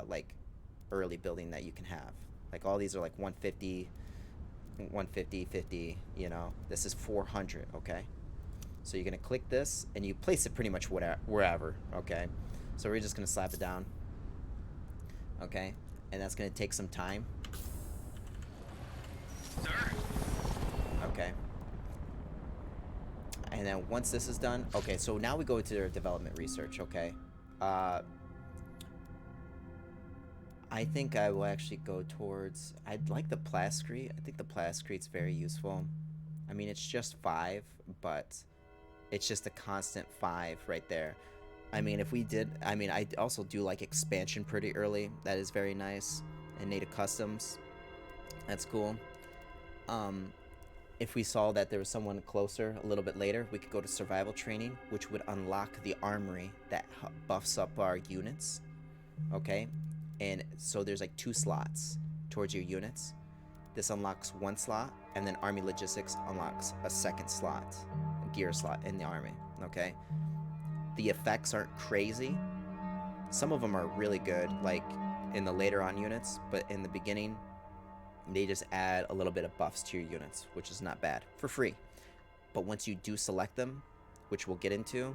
like early building that you can have. Like all these are like 150, 50. This is 400. Okay, so you're gonna click this and you place it pretty much wherever. Okay, so we're just gonna slap it down. Okay, and that's gonna take some time. Okay. And then once this is done, okay, so now we go to their development research, okay? Uh, I think I will actually go towards, I'd like the plascrete. I think the plascrete's very useful. I mean, it's just 5, but it's just a constant 5 right there. I mean, if we did, I mean, I also do like expansion pretty early. That is very nice. And native customs. That's cool. Um, if we saw that there was someone closer a little bit later, we could go to survival training, which would unlock the armory that buffs up our units. Okay? And so there's like 2 slots towards your units. This unlocks 1 slot, and then army logistics unlocks a 2nd slot, a gear slot in the army. Okay? The effects aren't crazy. Some of them are really good, like in the later on units, but in the beginning, they just add a little bit of buffs to your units, which is not bad, for free. But once you do select them, which we'll get into,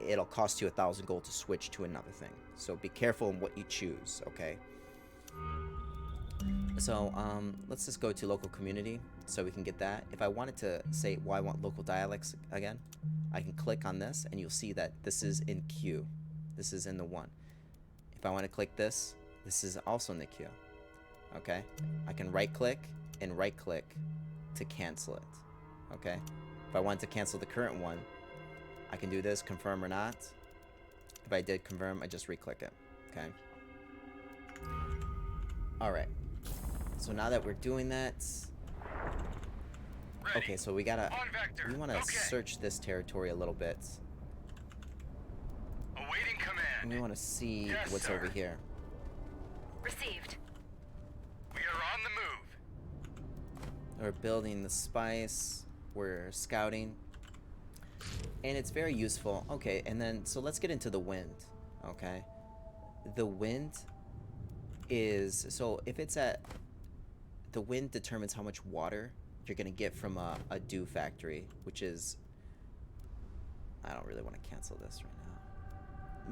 it'll cost you 1,000 gold to switch to another thing. So be careful in what you choose, okay? So let's just go to local community so we can get that. If I wanted to say, well, I want local dialects again, I can click on this and you'll see that this is in queue. This is in the 1. If I want to click this, this is also in the queue. Okay? I can right click and right click to cancel it. Okay? If I want to cancel the current one, I can do this, confirm or not. If I did confirm, I just re-click it. Okay? Alright. So now that we're doing that, okay, so we gotta, we want to search this territory a little bit. Awaiting command. And we want to see what's over here. Received. We are on the move. We're building the spice. We're scouting. And it's very useful. Okay, and then, so let's get into the wind. Okay. The wind is, so if it's at, the wind determines how much water you're going to get from a dew factory, which is, I don't really want to cancel this right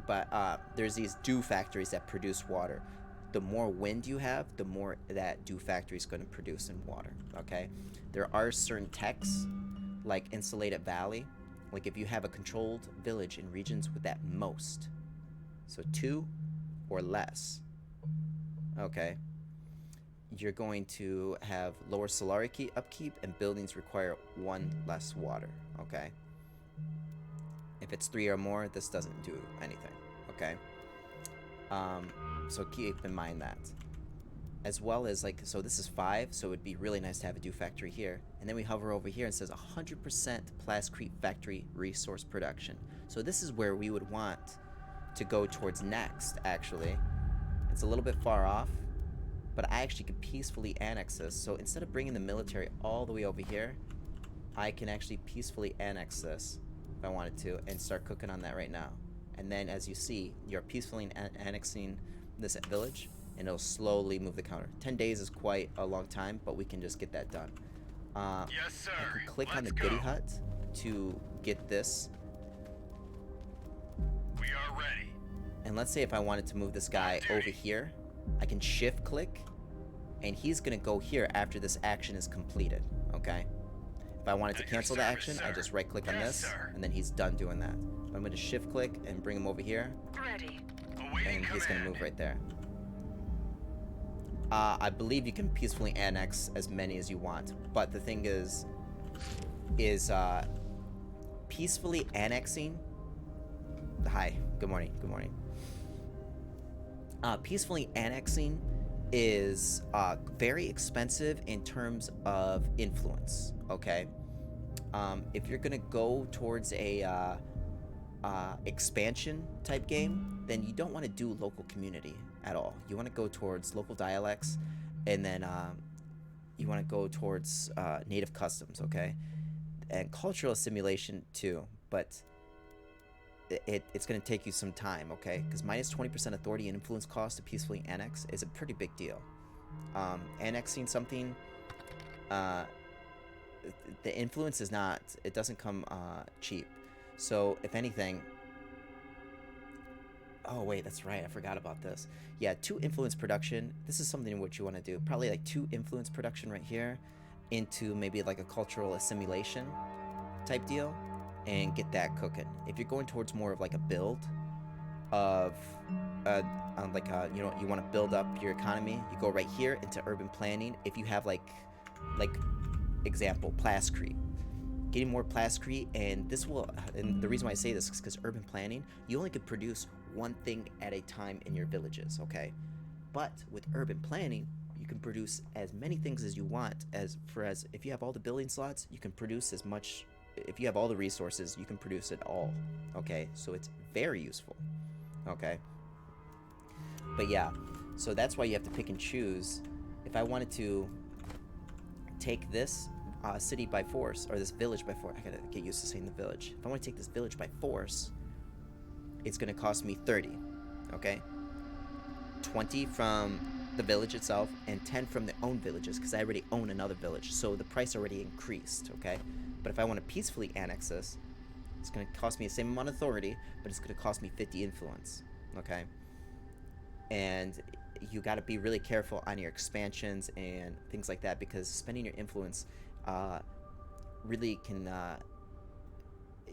now. But there's these dew factories that produce water. The more wind you have, the more that dew factory is going to produce in water, okay? There are certain techs, like Insulated Valley. Like if you have a controlled village in regions with that most, so 2 or less, okay, you're going to have lower solar upkeep and buildings require 1 less water, okay? If it's 3 or more, this doesn't do anything, okay? So keep in mind that. As well as, like, so this is 5, so it'd be really nice to have a dew factory here. And then we hover over here and it says 100% plascrete factory resource production. So this is where we would want to go towards next, actually. It's a little bit far off, but I actually could peacefully annex this. So instead of bringing the military all the way over here, I can actually peacefully annex this if I wanted to and start cooking on that right now. And then as you see, you're peacefully annexing this village and it'll slowly move the counter. 10 days is quite a long time, but we can just get that done. Yes, sir. I can click on the goodie hut to get this. We are ready. And let's say if I wanted to move this guy over here, I can shift click and he's gonna go here after this action is completed, okay? If I wanted to cancel the action, I just right click on this and then he's done doing that. I'm gonna shift click and bring him over here. Ready. And he's gonna move right there. I believe you can peacefully annex as many as you want, but the thing is peacefully annexing. Hi, good morning, good morning. Peacefully annexing is very expensive in terms of influence. Okay, if you're gonna go towards a expansion type game, then you don't want to do local community at all. You want to go towards local dialects, and then you want to go towards native customs, okay? And cultural assimilation too, but it's going to take you some time, okay? Because minus 20% authority and influence cost to peacefully annex is a pretty big deal. Annexing something, the influence is not, it doesn't come cheap. So if anything, oh wait, that's right, I forgot about this. Yeah, 2 influence production. This is something what you want to do. Probably like 2 influence production right here, into maybe like a cultural assimilation type deal and get that cooking. If you're going towards more of like a build of uh, you want to build up your economy, you go right here into urban planning. If you have like example plascrete, getting more plascrete, and this will, and the reason why I say this is because urban planning, you only could produce one thing at a time in your villages, okay? But with urban planning, you can produce as many things as you want. As if you have all the building slots, you can produce as much. If you have all the resources, you can produce it all, okay? So it's very useful, okay? But yeah, so that's why you have to pick and choose. If I wanted to take this city by force, or this village by force, I gotta get used to saying the village. If I want to take this village by force, it's gonna cost me 30, okay? 20 from the village itself and 10 from their own villages, because I already own another village, so the price already increased, okay? But if I want to peacefully annex this, it's going to cost me the same amount of authority, but it's going to cost me 50 influence, okay? And you got to be really careful on your expansions and things like that, because spending your influence really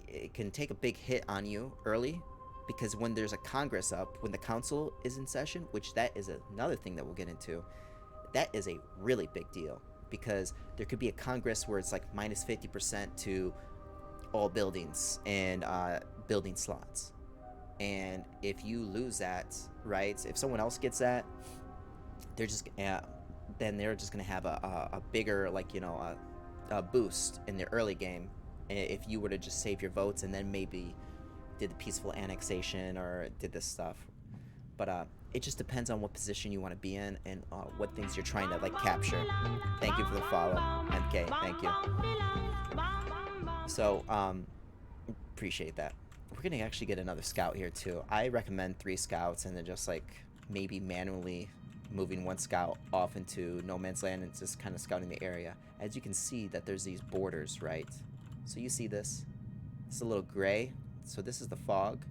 it can take a big hit on you early, because when there's a Congress up, when the council is in session, which that is another thing that we'll get into, that is a really big deal, because there could be a Congress where it's like minus 50% to all buildings and building slots. And if you lose that, right, if someone else gets that, they're just then they're just gonna have a bigger, like, a boost in the early game if you were to just save your votes and then maybe did the peaceful annexation or did this stuff. But it just depends on what position you want to be in and what things you're trying to like capture. Thank you for the follow, MK. Thank you. So appreciate that. We're gonna actually get another scout here too. I recommend 3 scouts and then just like maybe manually moving 1 scout off into no man's land and just kind of scouting the area. As you can see that there's these borders, right? So you see this? It's a little gray. So this is the fog,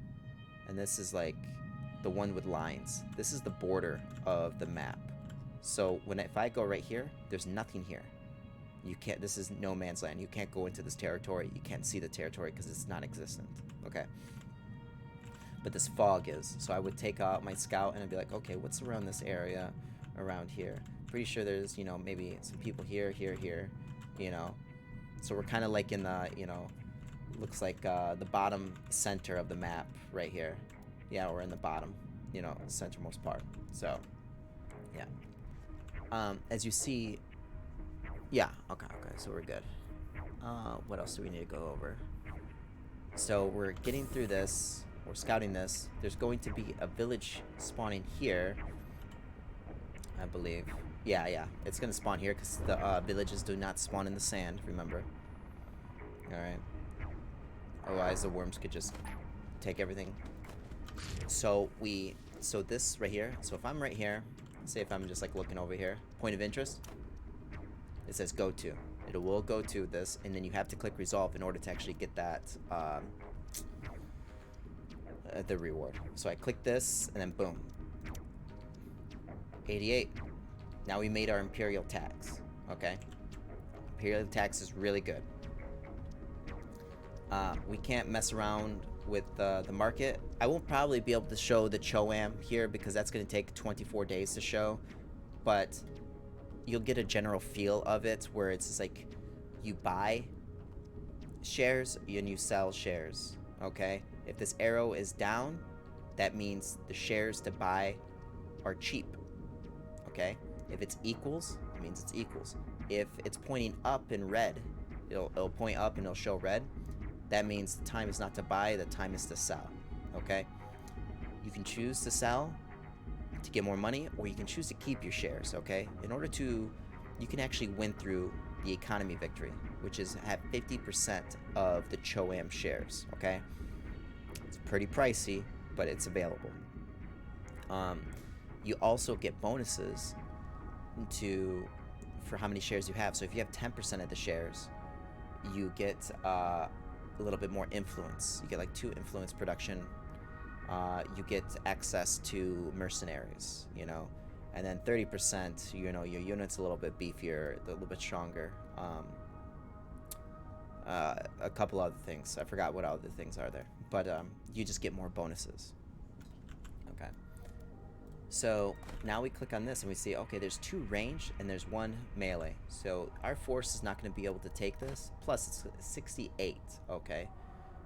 and this is like the one with lines. This is the border of the map. So if I go right here, there's nothing here. You can't. This is no man's land. You can't go into this territory. You can't see the territory because it's non-existent. Okay. But this fog is. So I would take out my scout and I'd be like, okay, what's around this area, around here? Pretty sure there's, maybe some people here, here, here, So we're kind of like in the, looks like the bottom center of the map right here. Yeah, we're in the bottom, centermost part. So, yeah. As you see, yeah, okay, so we're good. What else do we need to go over? So we're getting through this. We're scouting this. There's going to be a village spawning here, I believe. Yeah. It's going to spawn here because the villages do not spawn in the sand, remember. Alright. Otherwise, the worms could just take everything. So this right here. So if I'm right here, say if I'm just like looking over here, point of interest, it says go to. It will go to this, and then you have to click resolve in order to actually get that the reward. So I click this, and then boom, 88. Now we made our imperial tax. Okay, imperial tax is really good. We can't mess around with the market. I won't probably be able to show the Choam here because that's going to take 24 days to show, but you'll get a general feel of it where it's just like you buy shares and you sell shares, okay? If this arrow is down, that means the shares to buy are cheap, okay? If it's equals, it means it's equals. If it's pointing up in red, it'll point up and it'll show red. That means the time is not to buy, the time is to sell, okay? You can choose to sell to get more money, or you can choose to keep your shares, okay? In order to, you can actually win through the economy victory, which is have 50% of the Choam shares, okay? It's pretty pricey, but it's available. You also get bonuses for how many shares you have. So if you have 10% of the shares, you get a little bit more influence. You get like 2 influence production. You get access to mercenaries, and then 30%, you know, your unit's a little bit beefier, a little bit stronger. A couple other things. I forgot what other things are there, but you just get more bonuses. Okay. So now we click on this and we see, okay, there's 2 range and there's 1 melee. So our force is not going to be able to take this. Plus it's 68. Okay.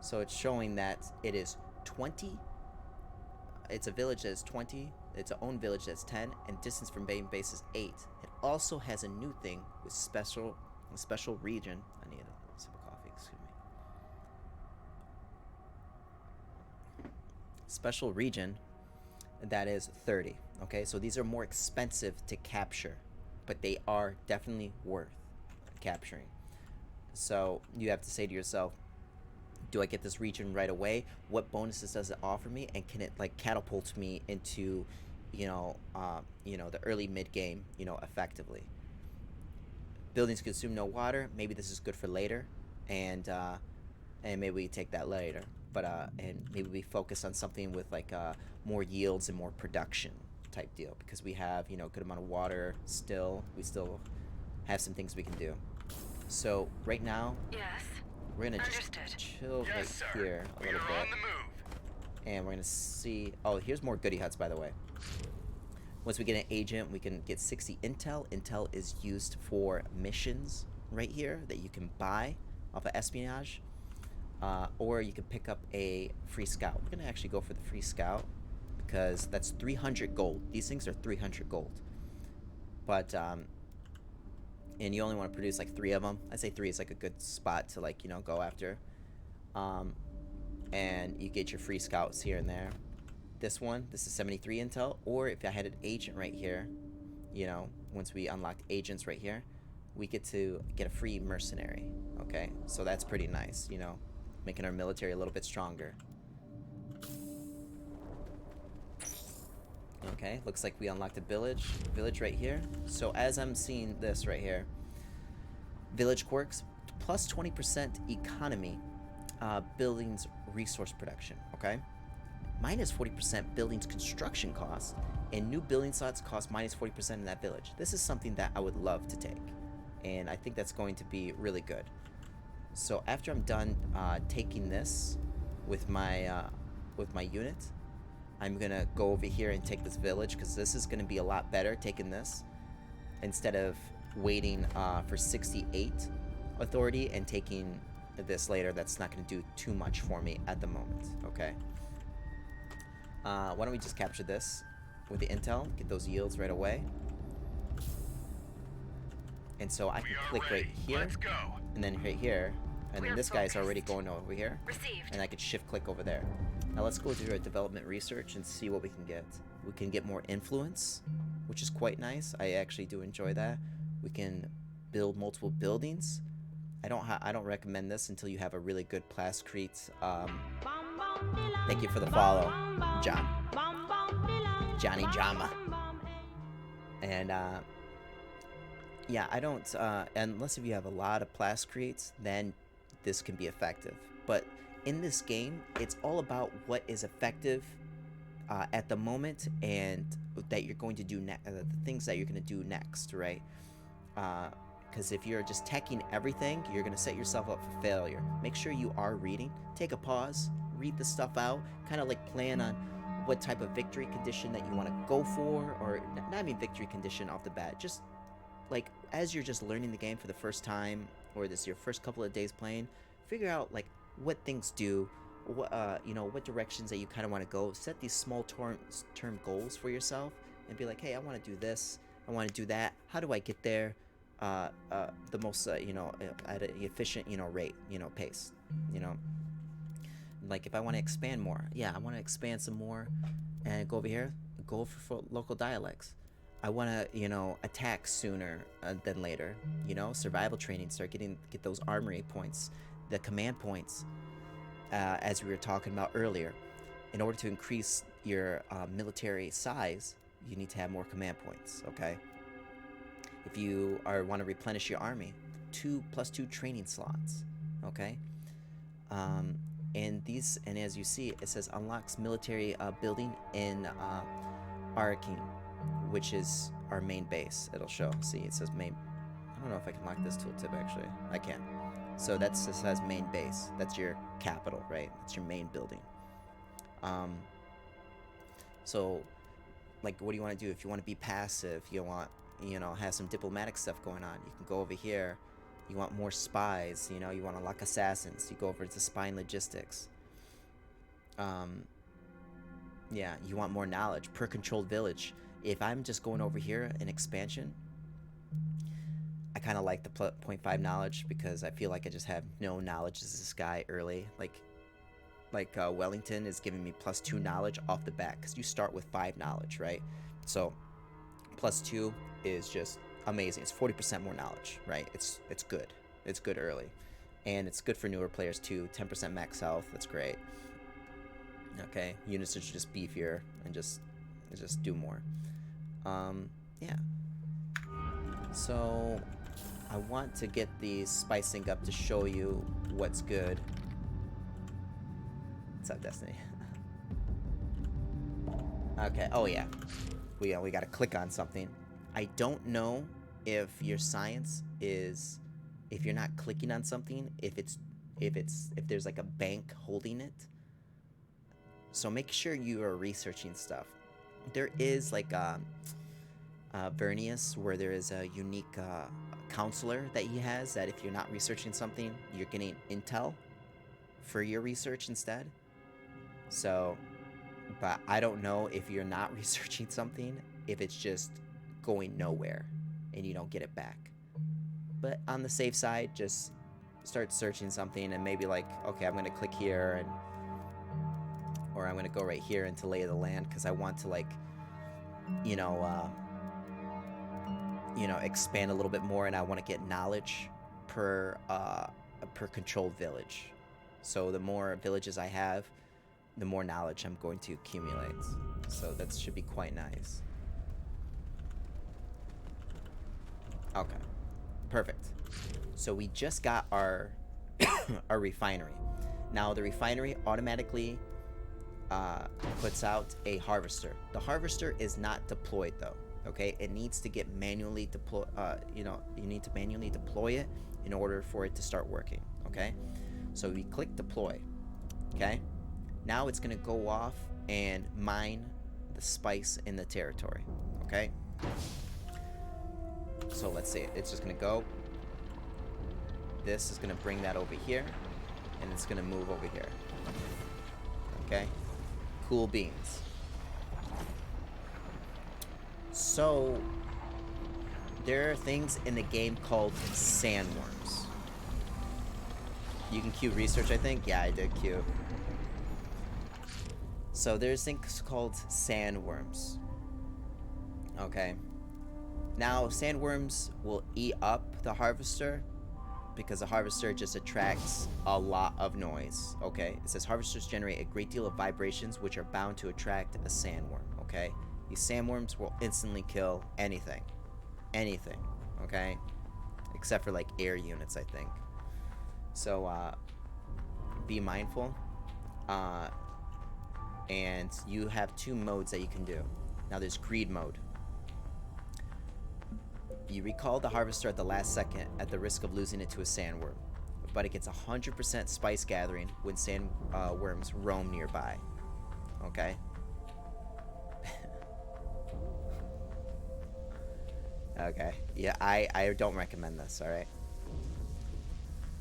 So it's showing that it is 20. It's a village that is 20. It's an own village that's 10, and distance from main base is 8. It also has a new thing with special region. I need a sip of coffee. Excuse me. Special region that is 30. Okay, so these are more expensive to capture, but they are definitely worth capturing. So you have to say to yourself, do I get this region right away? What bonuses does it offer me, and can it like catapult me into, the early mid game, effectively? Buildings consume no water. Maybe this is good for later, and maybe we take that later. But and maybe we focus on something with like more yields and more production type deal, because we have good amount of water still. We still have some things we can do. So right now, Yes. we're gonna just Understood. chill Yes, right sir. here a We little are on bit, the move. and we're gonna see. Oh, here's more goodie huts, by the way. Once we get an agent, we can get 60 intel. Intel is used for missions right here that you can buy off of espionage, or you can pick up a free scout. We're gonna actually go for the free scout because that's 300 gold. These things are 300 gold, but and you only want to produce like 3 of them. I'd say 3 is like a good spot to like go after. And you get your free scouts here and there. This is 73 intel, or if I had an agent right here, once we unlocked agents right here, we get to get a free mercenary. Okay, so that's pretty nice, making our military a little bit stronger. Okay, looks like we unlocked a village right here. So as I'm seeing this right here, village quirks, plus 20% economy, buildings resource production. Okay, minus 40% buildings construction costs, and new building slots cost minus 40% in that village. This is something that I would love to take, and I think that's going to be really good. So after I'm done taking this with my unit, I'm gonna go over here and take this village, because this is gonna be a lot better taking this instead of waiting for 68 authority and taking this later. That's not gonna do too much for me at the moment. Okay. Why don't we just capture this with the intel, get those yields right away. And so I can click right here. Let's go. And then right here, and then this guy's already going over here. Received. And I could shift click over there. Now let's go through our development research and see what we can get. We can get more influence, which is quite nice. I actually do enjoy that. We can build multiple buildings. I don't recommend this until you have a really good plascrete. Thank you for the follow, Johnny Jama. And yeah, I don't unless if you have a lot of plascretes, then this can be effective. But in this game, it's all about what is effective at the moment, and that you're going to do the things that you're going to do next, right? Because if you're just teching everything, you're going to set yourself up for failure. Make sure you are reading. Take a pause, read the stuff out, kind of like plan on what type of victory condition that you want to go for, or not even victory condition off the bat, just like as you're just learning the game for the first time, or this your first couple of days playing, figure out like what things do, what directions that you kind of want to go. Set these small term goals for yourself and be like, hey, I want to do this, I want to do that. How do I get there the most at an efficient rate, pace, like if I want to expand more, yeah, I want to expand some more and go over here, go for local dialects. I want to, attack sooner than later. Survival training, get those armory points, the command points, as we were talking about earlier. In order to increase your military size, you need to have more command points, okay? If you want to replenish your army, 2+2 training slots, okay? And as you see, it says unlocks military building in Arcane. which is our main base. It'll show. See, it says main. I don't know if I can lock this tooltip actually. I can. So that's this says main base. That's your capital, right? That's your main building. So, like, what do you want to do? If you want to be passive, you want, have some diplomatic stuff going on, you can go over here. You want more spies, you want to lock assassins, you go over to spy and logistics. Yeah, you want more knowledge per controlled village. If I'm just going over here in expansion, I kind of like the 0.5 knowledge because I feel like I just have no knowledge as this guy early. Like Wellington is giving me +2 knowledge off the bat because you start with 5 knowledge, right? So +2 is just amazing. It's 40% more knowledge, right? It's good. It's good early, and it's good for newer players too. 10% max health. That's great. Okay, units are just beefier and just do more. Yeah. So I want to get the spicing up to show you what's good. What's up, Destiny? Okay. Oh yeah. We gotta click on something. I don't know if your science is, if you're not clicking on something, if there's like a bank holding it. So make sure you are researching stuff. There is like Vernius, where there is a unique counselor that he has that if you're not researching something, you're getting intel for your research instead. So, but I don't know if you're not researching something, if it's just going nowhere and you don't get it back. But on the safe side, just start searching something and maybe like, okay, I'm gonna click here, and or I'm gonna go right here into lay of the land because I want to like, expand a little bit more, and I want to get knowledge per controlled village. So the more villages I have, the more knowledge I'm going to accumulate. So that should be quite nice. Okay, perfect. So we just got our our refinery. Now the refinery automatically puts out a harvester. The harvester is not deployed though. Okay, it needs to get manually deploy. You need to manually deploy it in order for it to start working. Okay, so we click deploy. Okay, now it's gonna go off and mine the spice in the territory. Okay, so let's see. It's just gonna go. This is gonna bring that over here, and it's gonna move over here. Okay, cool beans. So there are things in the game called sandworms. You can queue research, I think. Yeah, I did queue. So there's things called sandworms. Okay. Now sandworms will eat up the harvester because the harvester just attracts a lot of noise. Okay. It says harvesters generate a great deal of vibrations which are bound to attract a sandworm. Okay. These sandworms will instantly kill anything. Anything. Okay? Except for like air units, I think. So, be mindful. And you have 2 modes that you can do. Now there's greed mode. You recall the harvester at the last second at the risk of losing it to a sandworm. But it gets 100% spice gathering when sandworms roam nearby. Okay? Okay. Yeah, I don't recommend this, alright?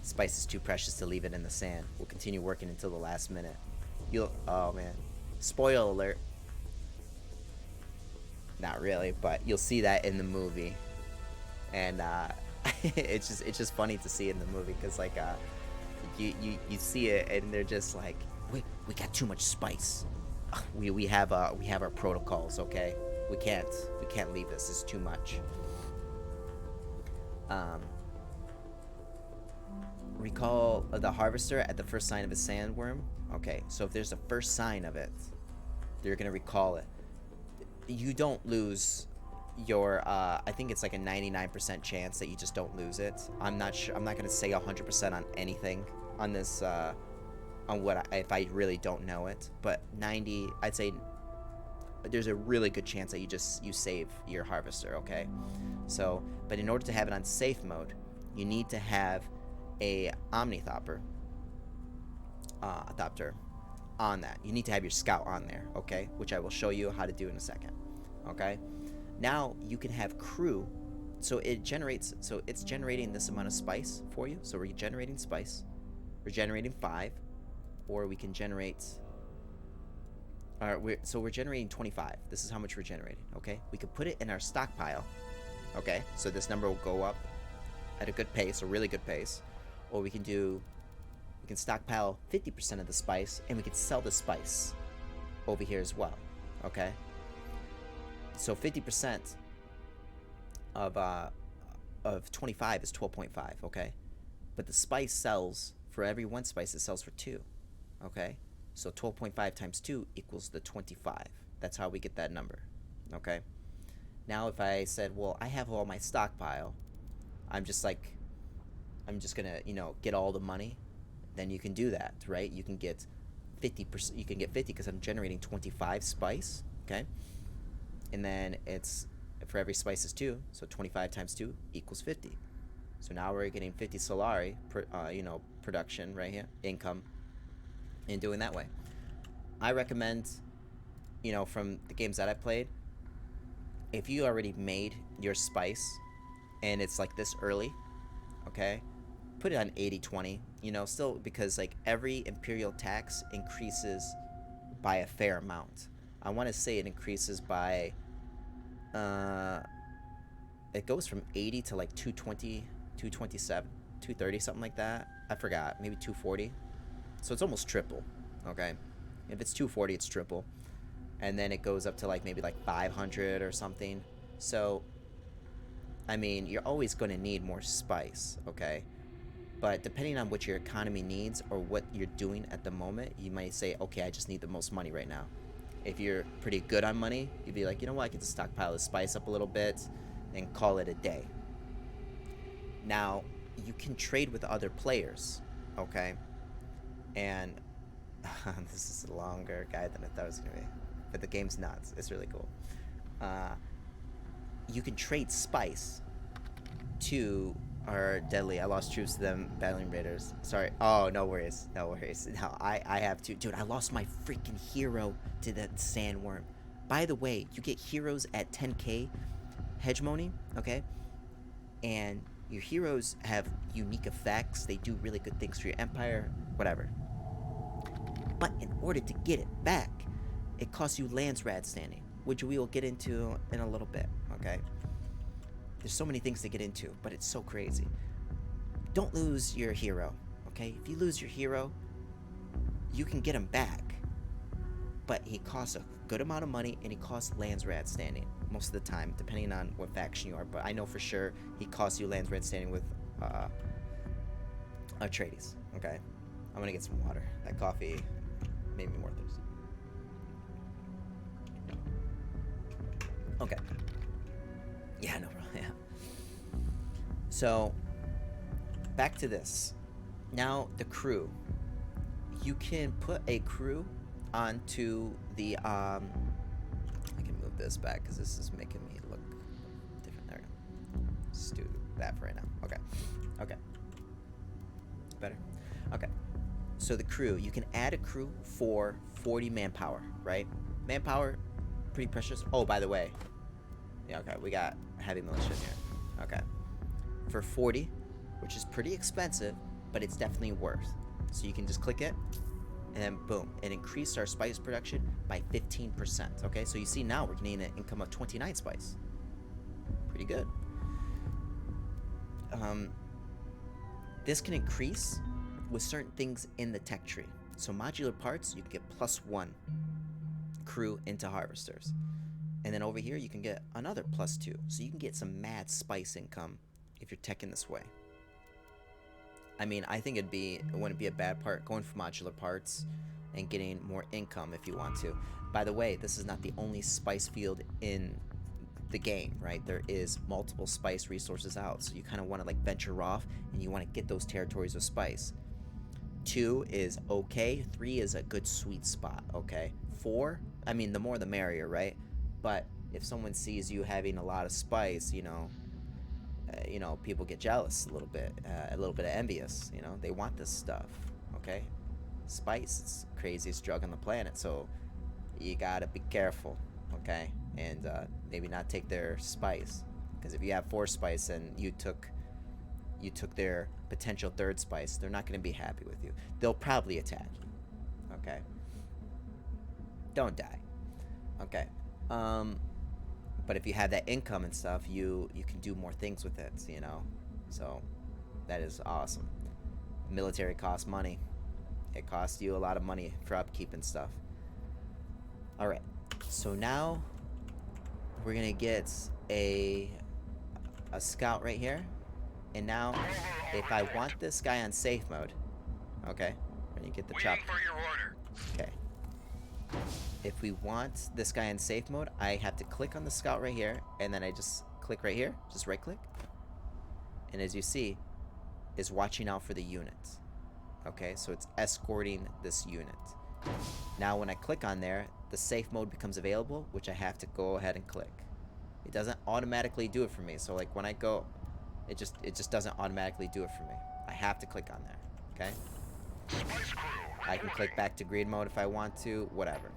Spice is too precious to leave it in the sand. We'll continue working until the last minute. Oh man. Spoiler alert. Not really, but you'll see that in the movie. And it's just funny to see in the movie because like you see it and they're just like, we got too much spice. We have our protocols, okay? We can't leave this. It's too much. Recall the harvester at the first sign of a sandworm. Okay, so if there's a first sign of it, they're gonna recall it. You don't lose your I think it's like a 99% chance that you just don't lose it. I'm not sure. I'm not gonna say 100% on anything on this on what if I really don't know it, but I'd say there's a really good chance that you save your harvester, okay? So, but in order to have it on safe mode, you need to have a omnithopter thopter on that. You need to have your scout on there, okay? Which I will show you how to do in a second, okay? Now you can have crew. So it's generating this amount of spice for you. So we're generating spice. We're generating 5, or we can generate. We're generating 25. This is how much we're generating. Okay, we could put it in our stockpile. Okay, so this number will go up at a good pace, a really good pace. Or we can stockpile 50% of the spice, and we can sell the spice over here as well. Okay, so 50% of 25 is 12.5. Okay, but the spice sells for every 1 spice. It sells for 2. Okay, so 12.5 times 2 equals the 25. That's how we get that number. Okay, now if I said, well, I have all my stockpile, I'm just gonna get all the money, then you can do that, right? You can get 50%. You can get 50 because I'm generating 25 spice. Okay, and then it's for every spice is 2, so 25 times 2 equals 50. So now we're getting 50 solari production right here, income, and doing that way. I recommend, from the games that I played, if you already made your spice and it's like this early, okay, put it on 80-20, still, because like every imperial tax increases by a fair amount. I want to say it increases by it goes from 80 to like 220, 227, 230, something like that. I forgot, maybe 240. So it's almost triple. Okay, if it's 240, it's triple, and then it goes up to like maybe like 500 or something. So I mean, you're always going to need more spice, okay? But depending on what your economy needs or what you're doing at the moment, you might say, okay, I just need the most money right now. If you're pretty good on money, you'd be like, you know what, I can just stockpile the spice up a little bit and call it a day. Now, you can trade with other players, okay? And this is a longer guide than I thought it was going to be. But the game's nuts. It's really cool. You can trade spice to our deadly. I lost troops to them battling raiders. Sorry. Oh, no worries. No worries. No, I have to. Dude, I lost my freaking hero to that sandworm. By the way, you get heroes at 10k hegemony, okay? And your heroes have unique effects. They do really good things for your empire, whatever. But in order to get it back, it costs you Landsrad standing, which we will get into in a little bit, okay? There's so many things to get into, but it's so crazy. Don't lose your hero, okay? If you lose your hero, you can get him back, but he costs a good amount of money, and he costs Landsrad standing most of the time, depending on what faction you are. But I know for sure he costs you Landsrad standing with Atreides, okay? I'm gonna get some water. That coffee made me more thirsty. Okay. Yeah, no problem. Yeah. So, back to this. Now, the crew. You can put a crew onto the, I can move this back because this is making me look different. There we go. Let's do that for right now. Okay. Okay. Better? Okay. So the crew, you can add a crew for 40 manpower, right? Manpower, pretty precious. Oh, by the way. Yeah, okay, we got heavy militia here. Okay. For 40, which is pretty expensive, but it's definitely worth. So you can just click it, and then boom, it increased our spice production by 15%. Okay, so you see now we're getting an income of 29 spice. Pretty good. This can increase with certain things in the tech tree. So modular parts, you can get +1 crew into harvesters. And then over here, you can get another +2. So you can get some mad spice income if you're teching this way. I mean, I think it wouldn't be a bad part going for modular parts and getting more income if you want to. By the way, this is not the only spice field in the game, right? There is multiple spice resources out, so you kind of want to like venture off and you want to get those territories of spice. 2 is okay, 3 is a good sweet spot, okay? 4, I mean, the more the merrier, right? But if someone sees you having a lot of spice, people get jealous a little bit of envious. They want this stuff. Okay, spice is the craziest drug on the planet, so you gotta be careful. Okay, and maybe not take their spice, because if you have 4 spice and you took their potential 3rd spice, they're not gonna be happy with you. They'll probably attack you. Okay, don't die. Okay, but if you have that income and stuff, you can do more things with it. So that is awesome. Military costs money. It costs you a lot of money for upkeep and stuff. All right, so now we're gonna get a scout right here, and now if I want this guy on safe mode, okay, we're gonna get the chop. Waiting for your order. Okay. If we want this guy in safe mode, I have to click on the scout right here, and then I just click right here, just right click. And as you see, is watching out for the unit. Okay, so it's escorting this unit. Now when I click on there, the safe mode becomes available, which I have to go ahead and click. It doesn't automatically do it for me, so like when I go, it just doesn't automatically do it for me. I have to click on there, okay? Spice crew, I can click back to green mode if I want to, whatever.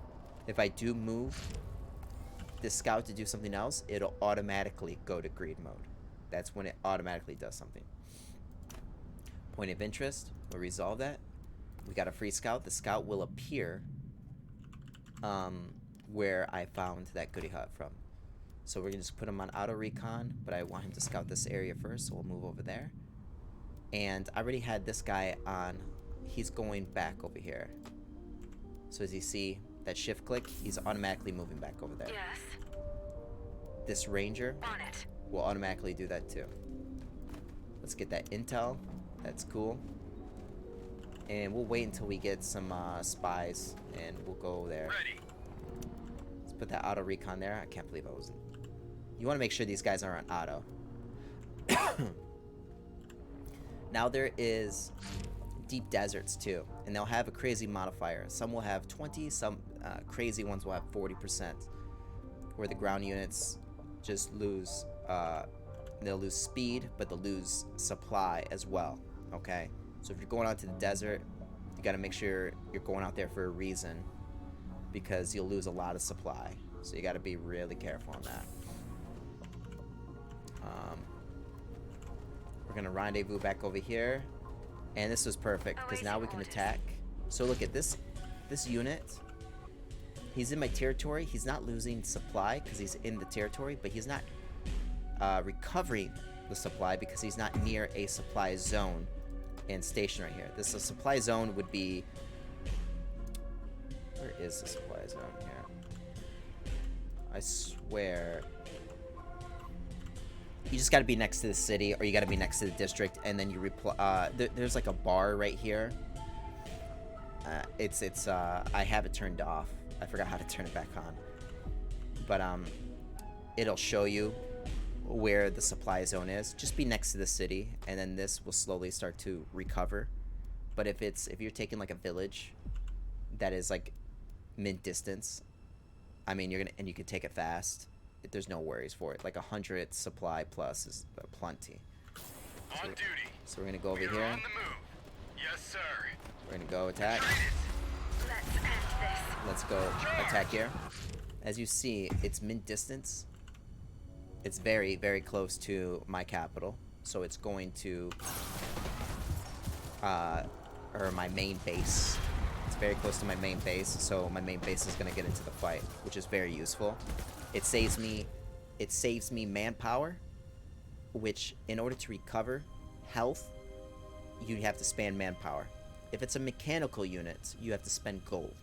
If I do move this scout to do something else, it'll automatically go to green mode. That's when it automatically does something. Point of interest, we'll resolve that. We got a free scout. The scout will appear where I found that goodie hut from. So we're gonna just put him on auto recon, but I want him to scout this area first, so we'll move over there. And I already had this guy on. He's going back over here. So as you see, that shift click, he's automatically moving back over there. Yes. This ranger On it. will automatically do that too. Let's get that intel. That's cool. And we'll wait until we get some spies, and we'll go there. Ready. Let's put that auto recon there. I can't believe I wasn't. You want to make sure these guys are on auto. Now there is deep deserts too, and they'll have a crazy modifier. Some will have 20, some crazy ones will have 40%, where the ground units just lose, they'll lose speed, but they'll lose supply as well, okay? So if you're going out to the desert, you gotta make sure you're going out there for a reason, because you'll lose a lot of supply. So you gotta be really careful on that. We're gonna rendezvous back over here. And this was perfect, because now we can attack. So look at this unit. He's in my territory. He's not losing supply because he's in the territory, but he's not recovering the supply because he's not near a supply zone and station right here. A supply zone would be... Where is the supply zone here? I swear... You just gotta be next to the city, or you gotta be next to the district, and then you there's like a bar right here. I have it turned off. I forgot how to turn it back on. But it'll show you where the supply zone is. Just be next to the city, and then this will slowly start to recover. But if you're taking like a village that is like mid distance, I mean and you can take it fast. There's no worries for it. Like 100 supply plus is plenty. On duty. So we're gonna go over We are here. on the move. Yes, sir. We're gonna go attack. Let's end this. Let's go attack here. As you see, it's mid distance. It's very, very close to my capital. So it's going to or my main base. It's very close to my main base, so my main base is gonna get into the fight, which is very useful. It saves me manpower, which in order to recover health, you have to spend manpower. If it's a mechanical unit, you have to spend gold.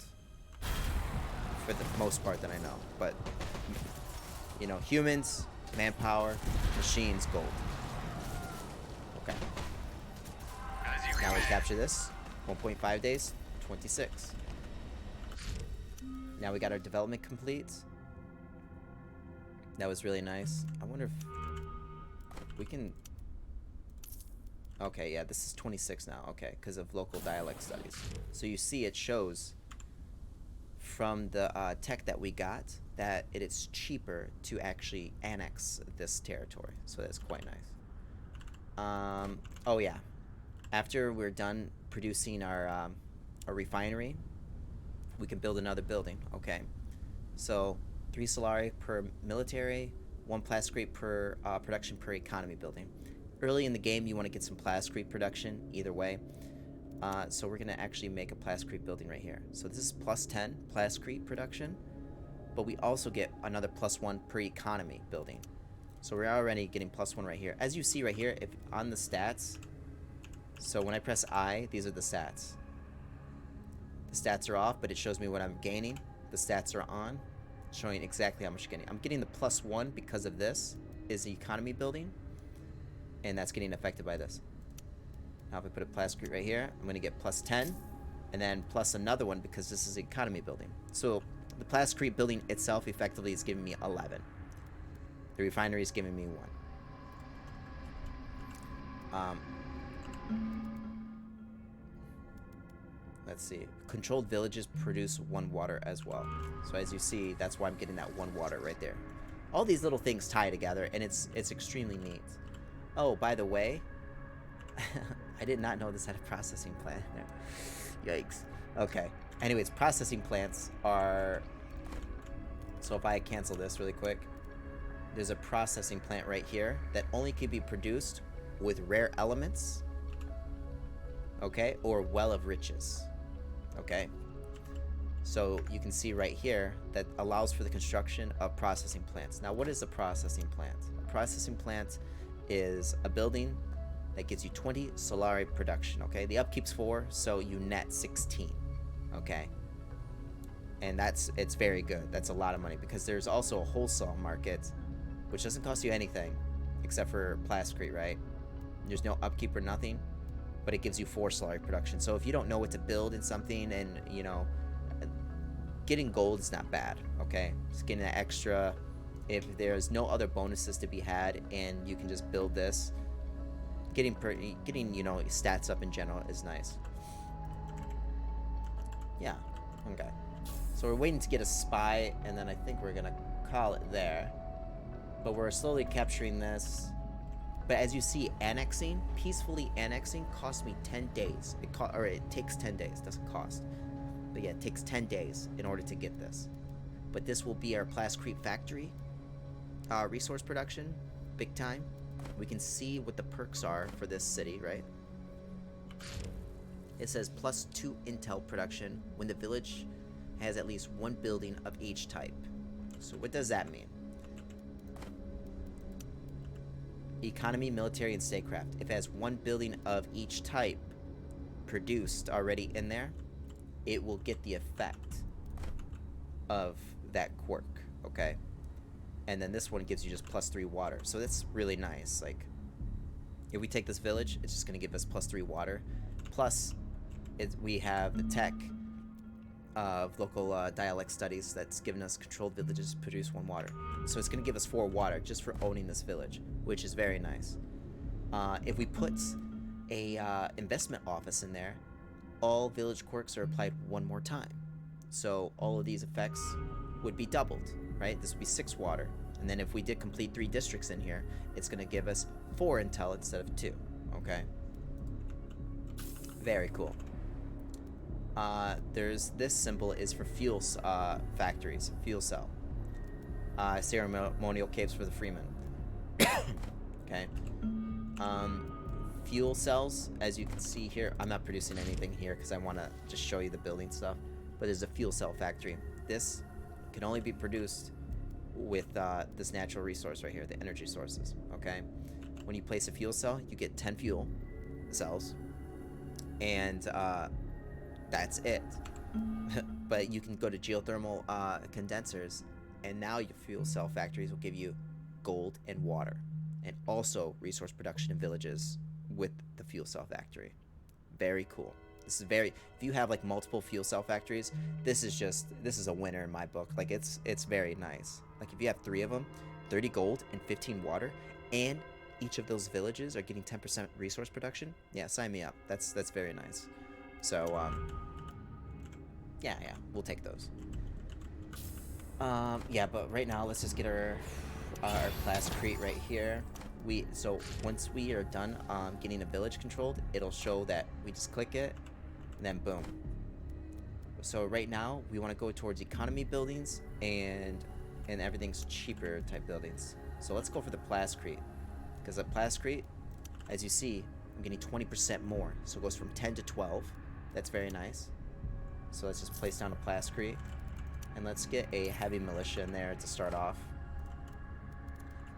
For the most part that I know. But humans, manpower, machines, gold. Okay. Now we capture this. 1.5 days, 26. Now we got our development complete. That was really nice. I wonder if we can... Okay, yeah, this is 26 now. Okay, because of local dialect studies. So you see it shows from the tech that we got that it is cheaper to actually annex this territory. So that's quite nice. Oh yeah. After we're done producing our refinery, we can build another building. Okay. So 3 Solari per military, 1 plasticrete per production per economy building. Early in the game, you want to get some plasticrete production either way. So we're going to actually make a plasticrete building right here. So this is plus 10 plasticrete production, but we also get another +1 per economy building. So we're already getting +1 right here. As you see right here, if on the stats, so when I press I, these are the stats. The stats are off, but it shows me what I'm gaining. The stats are on, showing exactly how much you're getting. I'm getting the +1 because of this is the economy building, and that's getting affected by this. Now if I put a plasticrete right here, I'm going to get +10, and then plus another one because this is the economy building. So the plasticrete building itself effectively is giving me 11. The refinery is giving me 1. Let's see. Controlled villages produce 1 water as well. So as you see, that's why I'm getting that 1 water right there. All these little things tie together, and it's extremely neat. Oh, by the way, I did not know this had a processing plant there. Yikes. Okay. Anyways, processing plants are... So if I cancel this really quick, there's a processing plant right here that only can be produced with rare elements, okay, or well of riches, okay? So you can see right here that allows for the construction of processing plants. Now, what is a processing plant? A processing plant is a building that gives you 20 Solari production, okay? The upkeep's 4, so you net 16, okay? And it's very good. That's a lot of money because there's also a wholesale market, which doesn't cost you anything except for plasticrete, right? There's no upkeep or nothing, but it gives you 4 Solari production. So if you don't know what to build in something, and you know, getting gold is not bad, okay? Just getting that extra. If there's no other bonuses to be had and you can just build this, getting you know, stats up in general is nice. Yeah, okay. So we're waiting to get a spy, and then I think we're gonna call it there. But we're slowly capturing this. But as you see, annexing, peacefully annexing, cost me 10 days. It takes 10 days, doesn't cost. But yeah, it takes 10 days in order to get this. But this will be our plasticrete factory. Resource production, big time. We can see what the perks are for this city, right? It says +2 intel production when the village has at least 1 building of each type. So what does that mean? Economy, military, and statecraft. If it has 1 building of each type produced already in there, it will get the effect of that quirk, okay? And then this one gives you just +3 water. So that's really nice. Like, if we take this village, it's just going to give us +3 water. Plus, we have the tech of local dialect studies that's given us controlled villages produce 1 water. So it's going to give us 4 water just for owning this village, which is very nice. If we put a investment office in there, all village quirks are applied 1 more time. So all of these effects would be doubled, right? This would be 6 water. And then if we did complete 3 districts in here, it's going to give us 4 intel instead of 2, okay? Very cool. There's this symbol is for fuel factories, fuel cell. Ceremonial capes for the freemen. Okay. Fuel cells, as you can see here, I'm not producing anything here because I want to just show you the building stuff, but there's a fuel cell factory. This can only be produced with this natural resource right here, the energy sources, okay? When you place a fuel cell, you get 10 fuel cells, and that's it. But you can go to geothermal condensers, and now your fuel cell factories will give you gold and water, and also resource production in villages with the fuel cell factory. Very cool. This is very, if you have like multiple fuel cell factories, this is a winner in my book. Like it's very nice. Like if you have 3 of them, 30 gold and 15 water, and each of those villages are getting 10% resource production, yeah, sign me up. That's very nice. So yeah, we'll take those. Yeah, but right now let's just get our class crate right here. So once we are done getting a village controlled, it'll show that we just click it, and then boom. So right now we want to go towards economy buildings and everything's cheaper type buildings. So let's go for the plascrete, because the plascrete, as you see, I'm getting 20% more. So it goes from 10 to 12. That's very nice. So let's just place down a plascrete. And let's get a heavy militia in there to start off.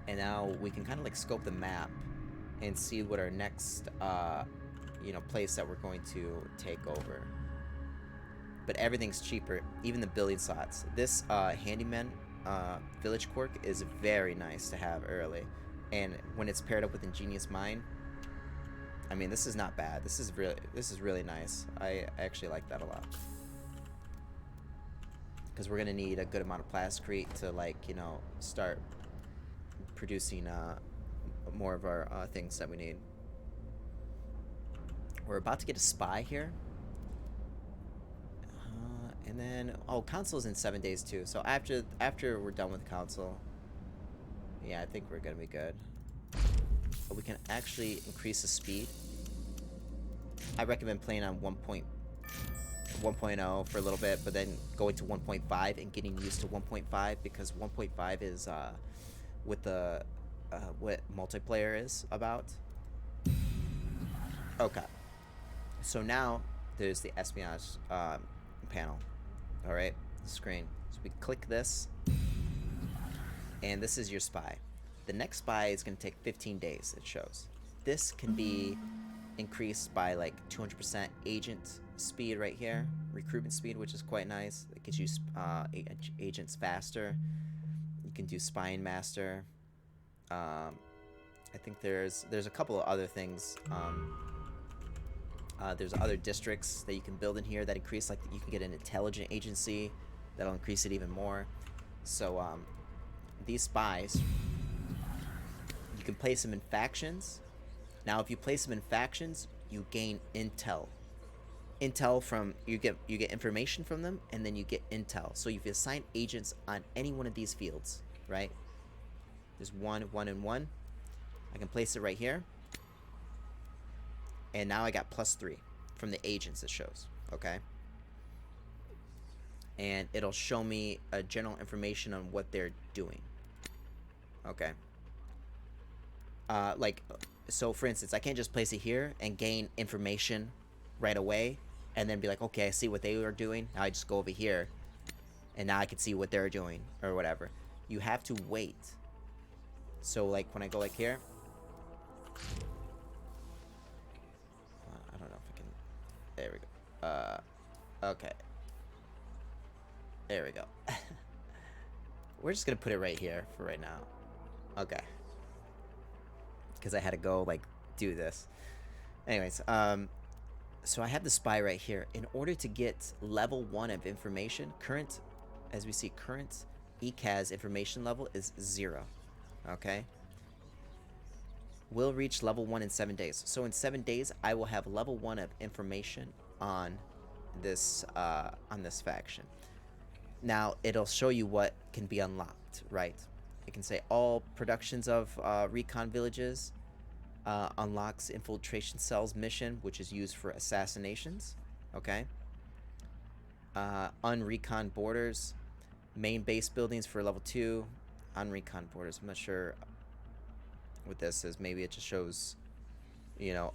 And now we can kind of like scope the map and see what our next, place that we're going to take over. But everything's cheaper, even the building slots. This handyman village quirk is very nice to have early. And when it's paired up with Ingenious Mine, I mean, this is not bad. This is really nice. I actually like that a lot. Because we're gonna need a good amount of plascrete to start producing more of our things that we need. We're about to get a spy here, and then council's in 7 days too. So after we're done with council, yeah, I think we're gonna be good. But we can actually increase the speed. I recommend playing on 1.0 for a little bit, but then going to 1.5 and getting used to 1.5, because 1.5 is what the what multiplayer is about. Okay, so now there's the espionage panel. All right, screen. So we click this, and this is your spy. The next spy is going to take 15 days. It shows. This can be increased by like 200% agent speed right here, recruitment speed, which is quite nice. It gives you agents faster. You can do spying master. I think there's a couple of other things. There's other districts that you can build in here that increase, like you can get an intelligent agency that'll increase it even more. So these spies, you can place them in factions. Now if you place them in factions, you gain intel. Intel from you get information from them, and then you get intel. So if you assign agents on any one of these fields, right? There's one, and one. I can place it right here. And now I got +3 from the agents it shows, okay? And it'll show me a general information on what they're doing, okay? So for instance, I can't just place it here and gain information right away and then be like, okay, I see what they are doing. Now I just go over here and now I can see what they're doing or whatever. You have to wait. So like when I go like here, I don't know if I can, there we go. Okay. There we go. We're just gonna put it right here for right now. Okay. Because I had to go like do this. Anyways, so I have the spy right here. In order to get level 1 of information, current, as we see, current ECAS information level is 0. Okay. Will reach level 1 in 7 days. So in 7 days, I will have level 1 of information on this faction. Now it'll show you what can be unlocked, right? It can say all productions of recon villages, unlocks infiltration cells mission, which is used for assassinations. Okay. Unrecon borders, main base buildings for level 2, unrecon borders. I'm not sure what this is. Maybe it just shows,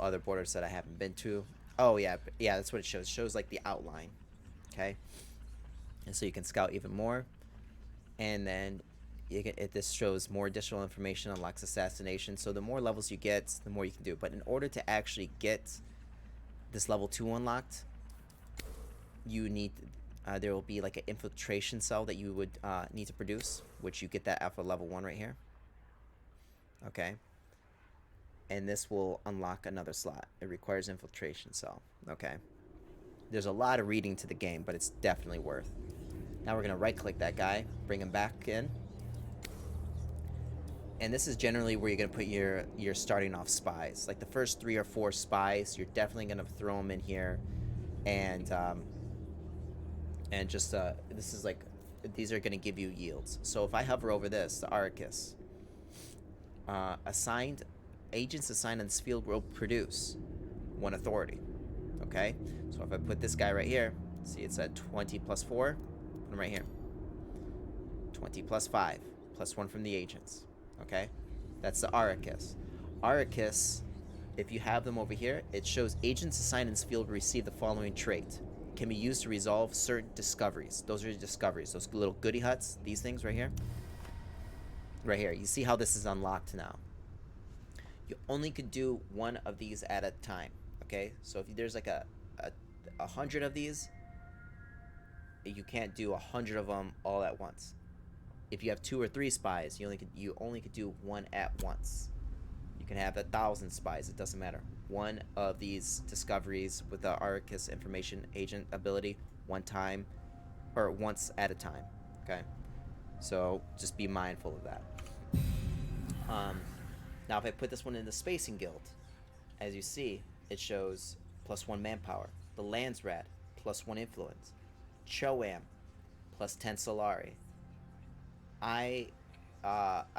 other borders that I haven't been to. Oh yeah, that's what it shows. It shows like the outline. Okay. And so you can scout even more, and then this shows more additional information, unlocks assassination. So the more levels you get, the more you can do. But in order to actually get this level 2 unlocked, you need there will be like an infiltration cell that you would need to produce, which you get that after level 1 right here. Okay. And this will unlock another slot. It requires infiltration cell. Okay. There's a lot of reading to the game, but it's definitely worth. Now we're gonna right click that guy, bring him back in. And this is generally where you're gonna put your starting off spies. Like the first 3 or 4 spies, you're definitely gonna throw them in here, and just this is like these are going to give you yields. So if I hover over this, the Arcus, assigned agents assigned on this field will produce one authority. Okay, so if I put this guy right here, see it's at 20 plus 4, put him right here. 20 plus 5 plus 1 from the agents. Okay, that's the Arcus. Arcus, if you have them over here, it shows agents assigned in this field receive the following trait. Can be used to resolve certain discoveries. Those are the discoveries. Those little goody huts. These things right here. Right here. You see how this is unlocked now. You only could do one of these at a time. Okay? So if there's like a 100 of these, you can't do 100 of them all at once. If you have 2 or 3 spies, you only could do one at once. You can have 1,000 spies. It doesn't matter. One of these discoveries with the Arcus information agent ability, one time, or once at a time. Okay, so just be mindful of that. Now, if I put this one in the Spacing Guild, as you see, it shows +1 manpower. The Landsrat, +1 influence. Choam, +10 Solari. I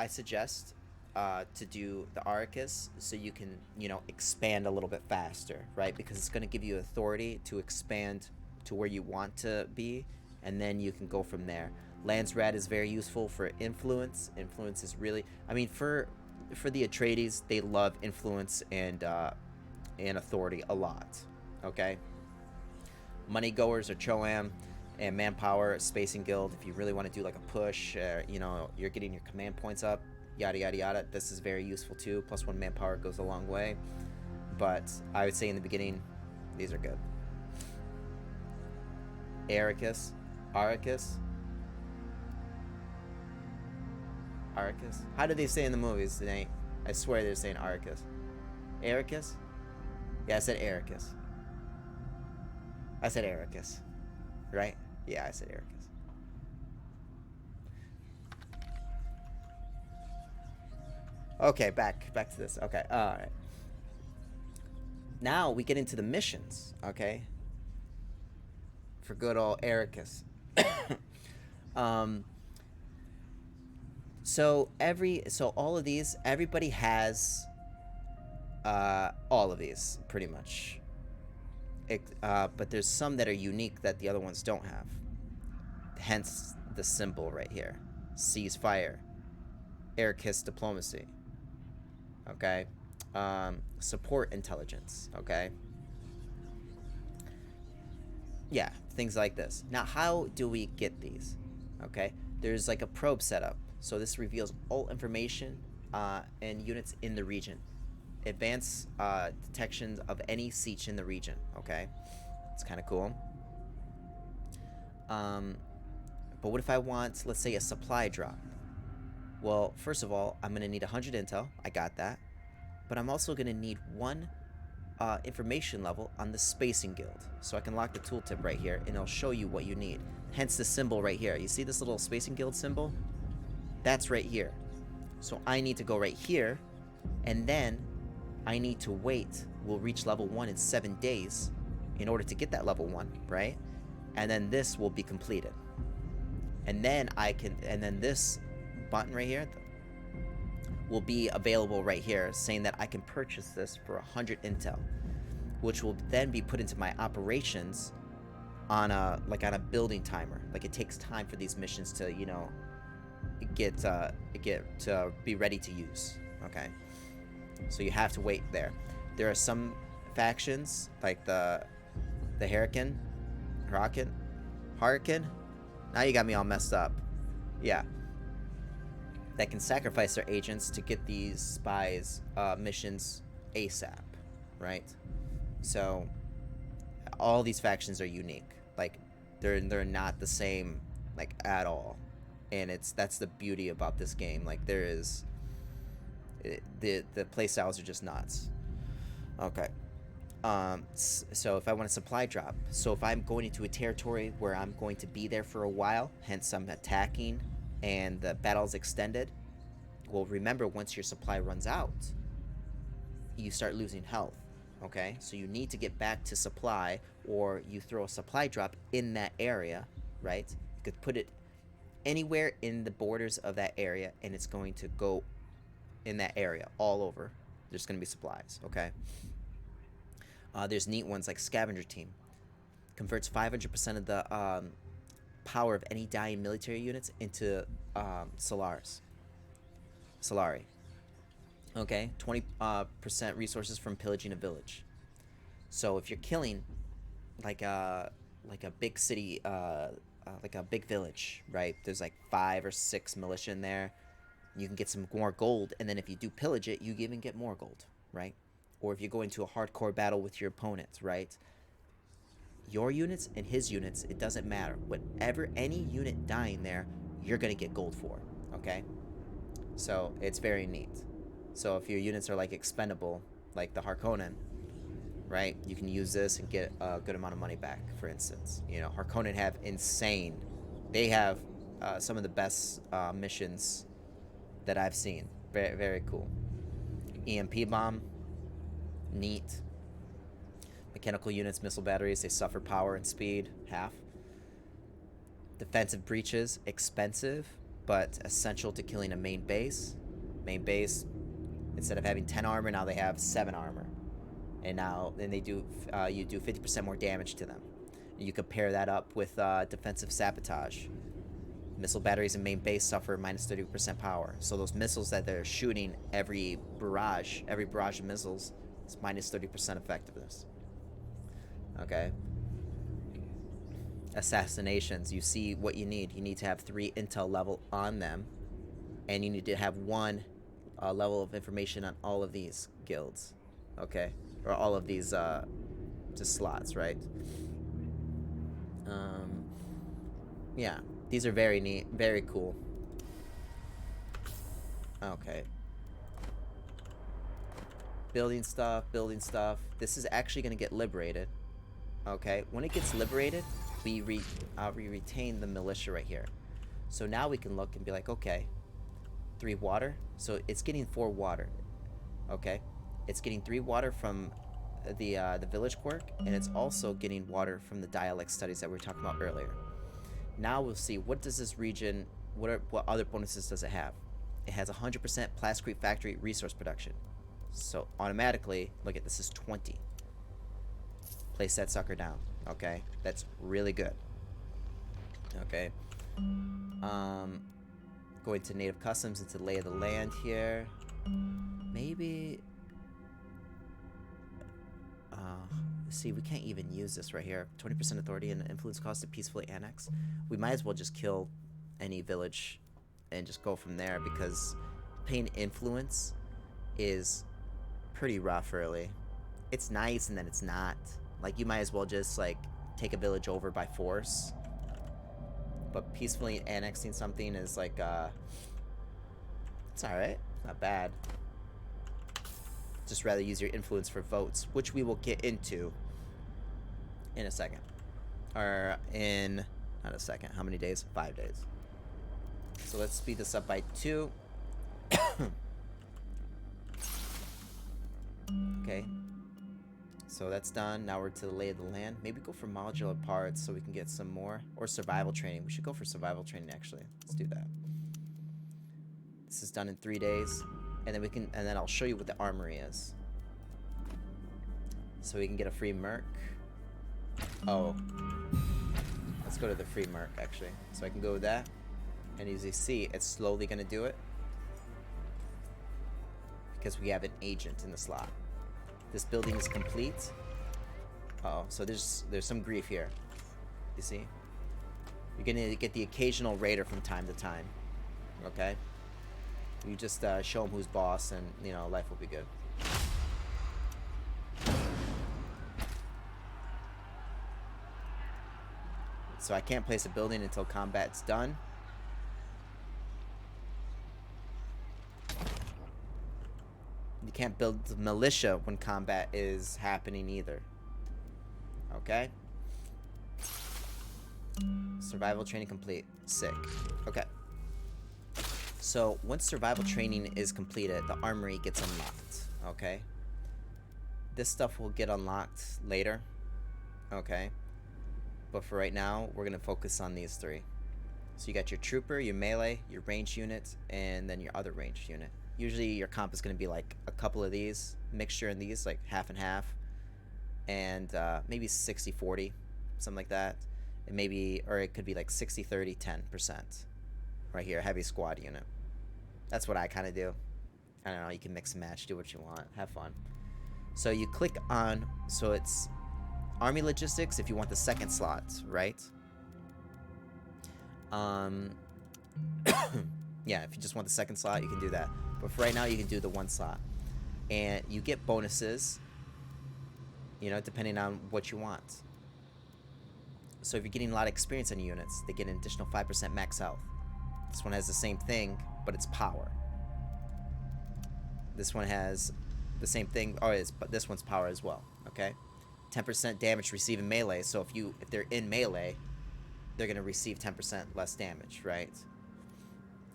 suggest to do the Arcus so you can, expand a little bit faster, right? Because it's going to give you authority to expand to where you want to be, and then you can go from there. Landsrat is very useful for influence. Influence is really, for the Atreides, they love influence and authority a lot. Okay. Money goers are Choam, and manpower, Spacing Guild. If you really want to do like a push, you're getting your command points up, yada yada yada. This is very useful too. +1 manpower goes a long way. But I would say in the beginning, these are good. Arcus. How do they say in the movies? I swear they're saying Arcus. Arcus? Yeah, I said Arcus. Right? Yeah, I said Arcus. Okay, back to this. Okay, alright. Now we get into the missions, okay? For good old Arcus. So all of these, everybody has all of these, pretty much. But there's some that are unique that the other ones don't have. Hence the symbol right here. Ceasefire. Arcus diplomacy. Okay. Support intelligence. Okay. Yeah, things like this. Now, how do we get these? Okay. There's like a probe setup. So this reveals all information and units in the region. Advanced detections of any siege in the region. Okay. It's kind of cool. But what if I want, let's say, a supply drop? Well, first of all, I'm going to need 100 intel. I got that. But I'm also going to need 1 information level on the Spacing Guild. So I can lock the tooltip right here, and it'll show you what you need. Hence the symbol right here. You see this little Spacing Guild symbol? That's right here. So I need to go right here, and then I need to wait. We'll reach level 1 in 7 days in order to get that level 1, right? And then this will be completed. And then this button right here will be available right here, saying that I can purchase this for 100 intel, which will then be put into my operations on a building timer. Like, it takes time for these missions to, get to be ready to use. Okay, so you have to wait there. There are some factions like the Harkin. Now you got me all messed up. Yeah, that can sacrifice their agents to get these spies missions ASAP, right? So all these factions are unique. Like, they're not the same, like, at all. And that's the beauty about this game. Like, there is the playstyles are just nuts. Okay. So if I want a supply drop, so if I'm going into a territory where I'm going to be there for a while, hence I'm attacking and the battle's extended, well, remember, once your supply runs out, you start losing health. Okay, so you need to get back to supply, or you throw a supply drop in that area, right? You could put it anywhere in the borders of that area, and it's going to go in that area all over. There's going to be supplies, okay? There's neat ones like Scavenger Team. Converts 500% of the power of any dying military units into Solari. Okay, 20% resources from pillaging a village. So if you're killing like a big city, like a big village, right? There's like 5 or 6 militia in there. You can get some more gold, and then if you do pillage it, you even get more gold, right? Or if you go into a hardcore battle with your opponent, right? Your units and his units, it doesn't matter. Whatever, any unit dying there, you're gonna get gold for, okay? So it's very neat. So if your units are like expendable, like the Harkonnen, right? You can use this and get a good amount of money back, for instance. You know, Harkonnen have insane. They have some of the best missions that I've seen. Very, very cool. EMP bomb, neat. Mechanical units, missile batteries, they suffer power and speed, half. Defensive breaches, expensive, but essential to killing a main base. Main base, instead of having 10 armor, now they have 7 armor. And now then they do you do 50% more damage to them. You compare that up with defensive sabotage. Missile batteries in main base suffer minus 30% power. So those missiles that they're shooting, every barrage of missiles is minus 30% effectiveness. Okay. Assassinations, you see what you need. You need to have 3 intel level on them, and you need to have 1 level of information on all of these guilds. Okay. Or all of these just slots, right? Yeah, these are very neat, very cool. Okay. Building stuff. This is actually going to get liberated. Okay, when it gets liberated, we retain the militia right here. So now we can look and be like, okay, 3 water. So it's getting 4 water. Okay, it's getting 3 water from the village quirk, and it's also getting water from the dialect studies that we were talking about earlier. Now we'll see, what does this region, what other bonuses does it have? It has 100% Plascrete Factory resource production. So automatically, look at this, is 20. Place that sucker down. Okay, that's really good. Okay. Going to native customs, into lay of the land here. Maybe. See, we can't even use this right here. 20% authority and influence cost to peacefully annex. We might as well just kill any village and just go from there, because paying influence is pretty rough early. It's nice and then it's not. Like, you might as well just like take a village over by force. But peacefully annexing something is like it's alright. Not bad. Just rather use your influence for votes, which we will get into in a second. Or in, not a second, how many days? 5 days. So let's speed this up by 2. Okay. So that's done. Now we're to the lay of the land. Maybe go for modular parts so we can get some more. Or survival training. We should go for survival training, actually. Let's do that. This is done in 3 days. And then we can, and then I'll show you what the armory is. So we can get a free merc. Oh. Let's go to the free merc, actually. So I can go with that. And as you see, it's slowly going to do it. Because we have an agent in the slot. This building is complete. Uh-oh. So there's some grief here. You see? You're going to get the occasional raider from time to time. Okay? You just show them who's boss, and, you know, life will be good. So I can't place a building until combat's done. You can't build the militia when combat is happening either. Okay? Survival training complete. Sick. Okay. So once survival training is completed, the armory gets unlocked. Okay? This stuff will get unlocked later. Okay? But for right now, we're going to focus on these 3. So you got your trooper, your melee, your ranged unit, and then your other ranged unit. Usually your comp is going to be like a couple of these, mixture in these, like half and half, and maybe 60-40, something like that. And maybe, or it could be like 60-30, 10%. Right here, heavy squad unit. That's what I kind of do. I don't know, you can mix and match, do what you want, have fun. So you click on, so it's Army Logistics if you want the second slot, right? Yeah, if you just want the second slot, you can do that. But for right now, you can do the one slot. And you get bonuses, you know, depending on what you want. So if you're getting a lot of experience on units, they get an additional 5% max health. This one has the same thing, but it's power. This one has the same thing, but this one's power as well, okay? 10% damage received in melee, so if they're in melee, they're going to receive 10% less damage, right?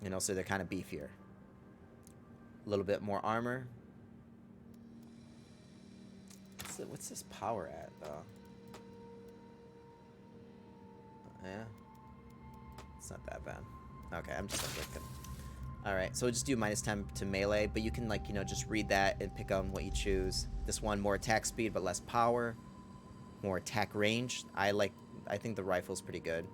You know, so they're kind of beefier. A little bit more armor. What's this power at, though? Yeah. It's not that bad. Okay, I'm just looking. Alright, so we'll just do -10 to melee, but you can, like, you know, just read that and pick on what you choose. This one, more attack speed, but less power. More attack range. I think the rifle's pretty good.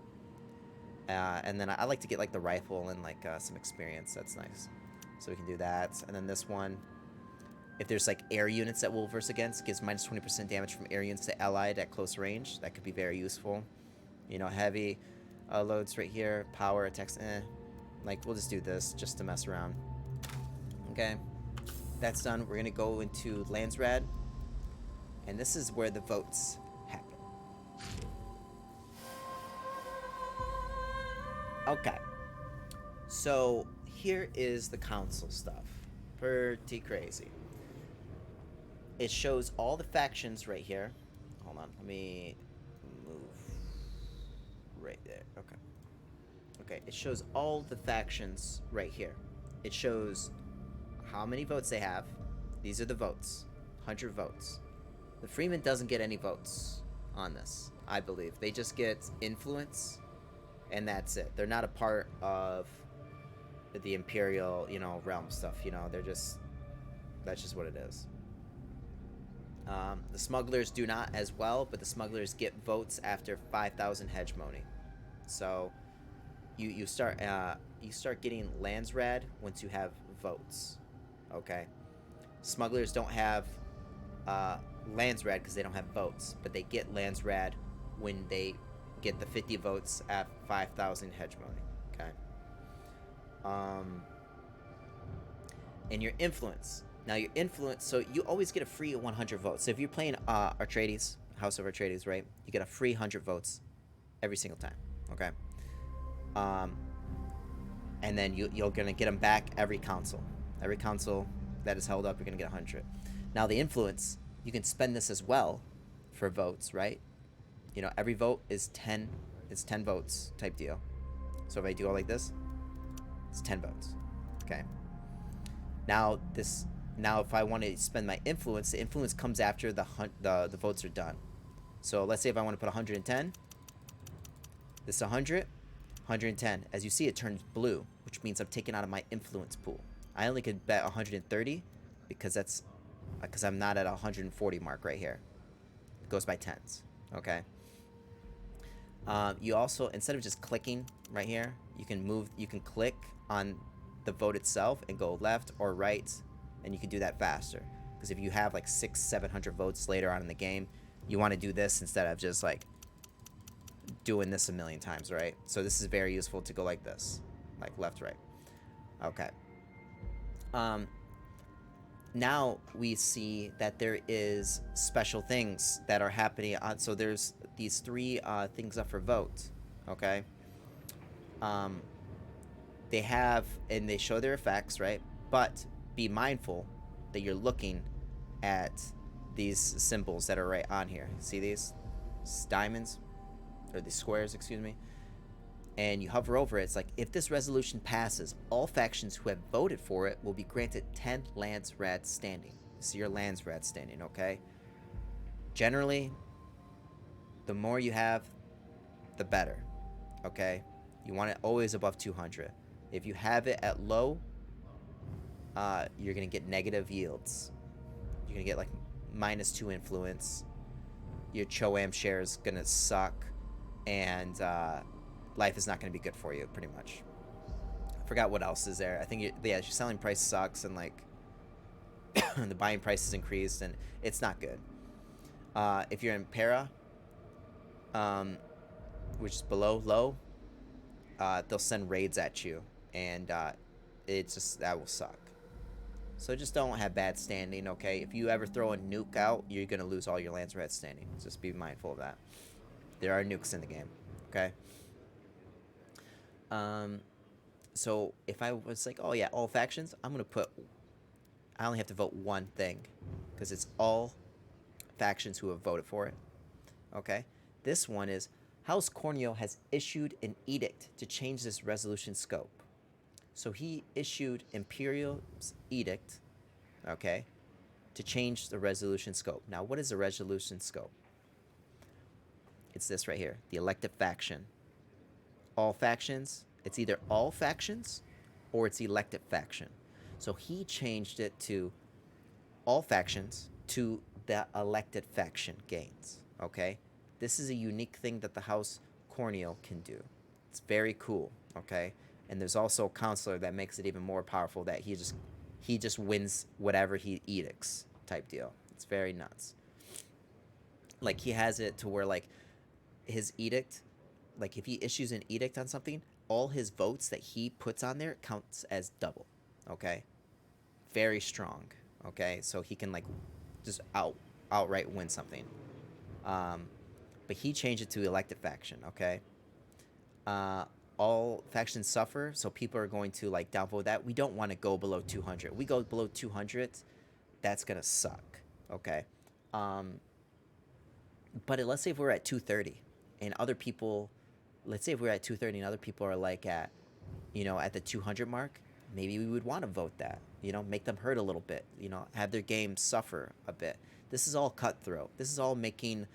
And then I like to get, like, the rifle and, like, some experience. That's nice. So we can do that. And then this one, if there's, like, air units that we'll verse against, gives -20% damage from air units to allied at close range. That could be very useful. You know, heavy loads right here. Power, attacks, Like, we'll just do this just to mess around. Okay. That's done. We're going to go into Landsrad. And this is where the votes happen. Okay. So, here is the council stuff. Pretty crazy. It shows all the factions right here. Hold on. Let me move right there. Okay. Okay, it shows all the factions right here. It shows how many votes they have. These are the votes. 100 votes. The Freeman doesn't get any votes on this, I believe. They just get influence, and that's it. They're not a part of the Imperial, you know, realm stuff, you know. That's just what it is. The smugglers do not as well, but the smugglers get votes after 5,000 hegemony. So you start getting Landsrad once you have votes. Okay. Smugglers don't have Landsrad because they don't have votes, but they get Landsrad when they get the 50 votes at 5,000 hegemony. Okay. And your influence. Now your influence, so you always get a free 100 votes. So if you're playing Atreides, House of Atreides, right? You get a free 100 votes every single time. Okay. And then you're gonna get them back every council. Every council that is held up, you're gonna get 100. Now the influence, you can spend this as well for votes, right? You know, every vote is 10. It's 10 votes type deal. So if I do all like this, it's 10 votes. Okay. Now if I want to spend my influence, the influence comes after the votes are done. So let's say if I want to put 110, this is 100, 110. As you see, it turns blue, which means I'm taken out of my influence pool. I only could bet 130 because I'm not at a 140 mark right here. It goes by tens. Okay. You also, instead of just clicking right here, you can click on the vote itself and go left or right, and you can do that faster. Because if you have like 600-700 votes later on in the game, you want to do this instead of just like doing this a million times, right? So this is very useful to go like this, like left, right. Okay. Now we see that there is special things that are happening on. So there's these three things up for vote. Okay. They have, and they show their effects, right? But be mindful that you're looking at these symbols that are right on here. See these? It's diamonds, or these squares, excuse me. And you hover over it. It's like, if this resolution passes, all factions who have voted for it will be granted 10 Landsrad standing. This is your Landsrad standing, okay? Generally, the more you have, the better, okay? You want it always above 200. If you have it at low, you're gonna get negative yields. You're gonna get like -2 influence. Your Choam share is gonna suck, and life is not gonna be good for you, pretty much. I forgot what else is there. I think your selling price sucks, and like the buying price is increased, and it's not good. If you're in para, um, which is below low, they'll send raids at you, and it's just that will suck. So just don't have bad standing, okay? If you ever throw a nuke out, you're gonna lose all your lands red standing. Just be mindful of that. There are nukes in the game, okay? Um, so if I was like, oh yeah, all factions, I'm gonna put. I only have to vote one thing, because it's all factions who have voted for it. Okay. This one is House Corneo has issued an edict to change this resolution scope. So he issued Imperial's edict, okay, to change the resolution scope. Now, what is the resolution scope? It's this right here, the elective faction. All factions, it's either all factions or it's elective faction. So he changed it to all factions to the elected faction gains, okay? This is a unique thing that the House Corneo can do. It's very cool, okay? And there's also a counselor that makes it even more powerful, that he just wins whatever he edicts type deal. It's very nuts. Like he has it to where like his edict, like if he issues an edict on something, all his votes that he puts on there counts as double. Okay? Very strong. Okay? So he can like just outright win something. But he changed it to elected faction, okay? All factions suffer, so people are going to like downvote that. We don't want to go below 200. We go below 200, that's gonna suck, okay? But let's say if we're at 230, and other people, let's say if we're at 230 and other people are like at, at the 200 mark, maybe we would want to vote that. Make them hurt a little bit. Have their game suffer a bit. This is all cutthroat. This is all making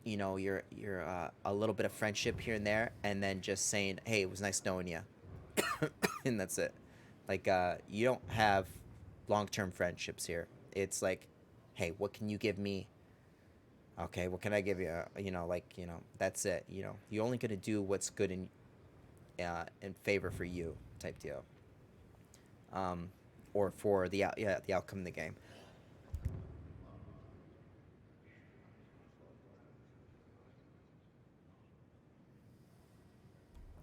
your a little bit of friendship here and there, and then just saying, hey, it was nice knowing you. And that's it. Like you don't have long-term friendships here. It's like, hey, what can you give me? Okay, what can I give you? That's it. You're only gonna do what's good in favor for you type deal. Or for the outcome of the game.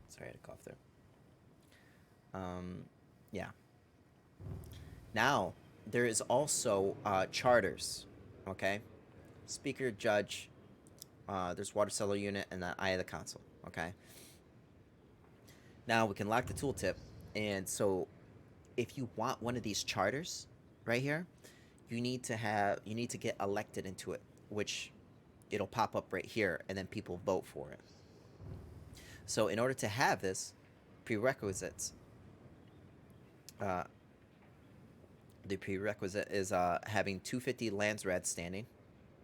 Sorry, I had a cough there. Yeah. Now, there is also charters, okay? Speaker, judge, there's water cellar unit, and the eye of the council, okay? Now, we can lock the tooltip, and so if you want one of these charters right here, you need to get elected into it, which it'll pop up right here, and then people vote for it. So in order to have this, prerequisites, the prerequisite is having 250 lands red standing.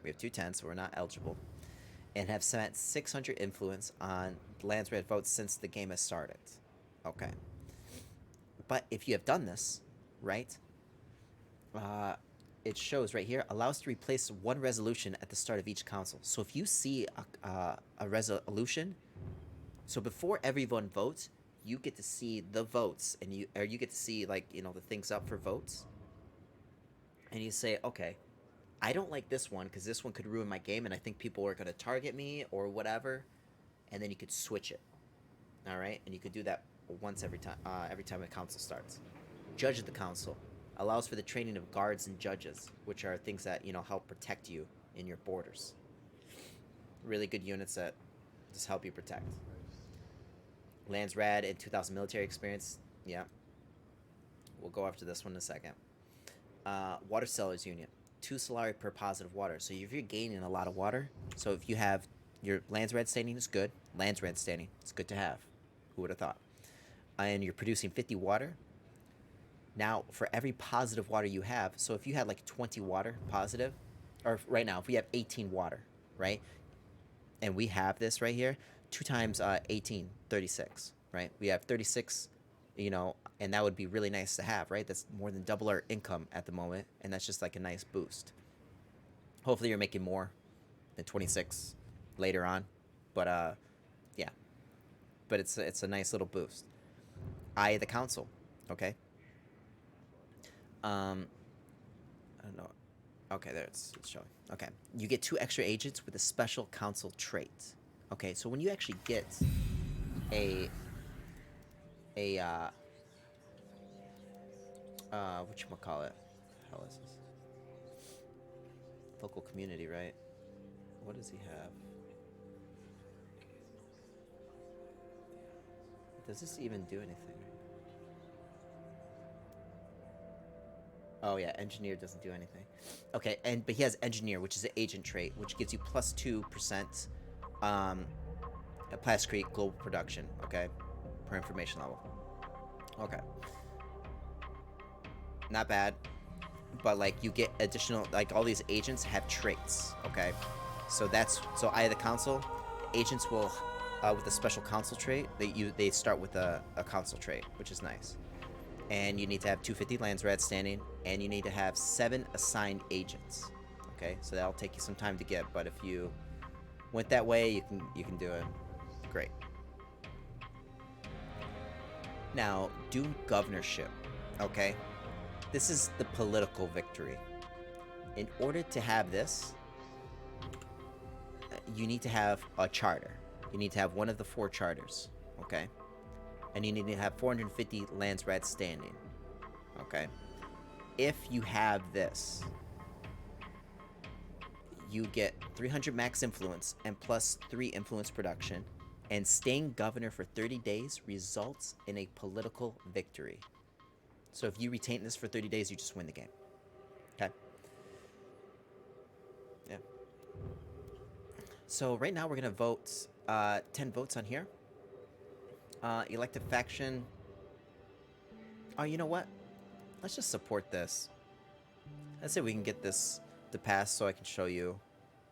We have 210, so we're not eligible. And have spent 600 influence on lands red votes since the game has started. Okay. But if you have done this, right, it shows right here, allows to replace one resolution at the start of each council. So if you see a resolution, so before everyone votes, you get to see the votes, and you get to see like the things up for votes, and you say, okay, I don't like this one because this one could ruin my game, and I think people are going to target me or whatever, and then you could switch it. All right, and you could do that once every time a council starts. Judge of the council allows for the training of guards and judges, which are things that help protect you in your borders. Really good units that just help you protect. Lands rad and 2,000 military experience. Yeah, we'll go after this one in a second. Water sellers unit, 2 Solari per positive water. So if you're gaining a lot of water, so if you have your lands red standing is good. Lands red standing, it's good to have. Who would have thought? And you're producing 50 water. Now, for every positive water you have, so if you had like 20 water positive, or right now, if we have 18 water, right? And we have this right here, 2 times 18, 36. right? We have 36, and that would be really nice to have, right? That's more than double our income at the moment, and that's just like a nice boost. Hopefully, you're making more than 26 later on, but yeah, but it's a nice little boost. Eye of the council, okay. Um, I don't know. Okay, there it's showing. Okay, you get 2 extra agents with a special council trait. Okay, so when you actually get a whatchamacallit, the hell is this? Local community, right? What does he have? Does this even do anything? Oh yeah, engineer doesn't do anything. Okay, but he has engineer, which is an agent trait, which gives you plus 2% at Plas Creek global production. Okay, per information level. Okay, not bad, but like you get additional, like all these agents have traits. Okay, so Eye of the Council, agents will with a special council trait. They start with a council trait, which is nice. And you need to have 250 lands red standing, and you need to have 7 assigned agents. Okay, so that'll take you some time to get, but if you went that way, you can do it. Great. Now, Dune governorship. Okay, this is the political victory. In order to have this, you need to have a charter. You need to have one of the 4 charters. Okay, and you need to have 450 lands red standing. Okay, if you have this, you get 300 max influence and plus 3 influence production, and staying governor for 30 days results in a political victory. So if you retain this for 30 days, you just win the game. Okay? Yeah. So right now we're going to vote 10 votes on here. Elective faction. Oh, you know what? Let's just support this. Let's say we can get this to pass so I can show you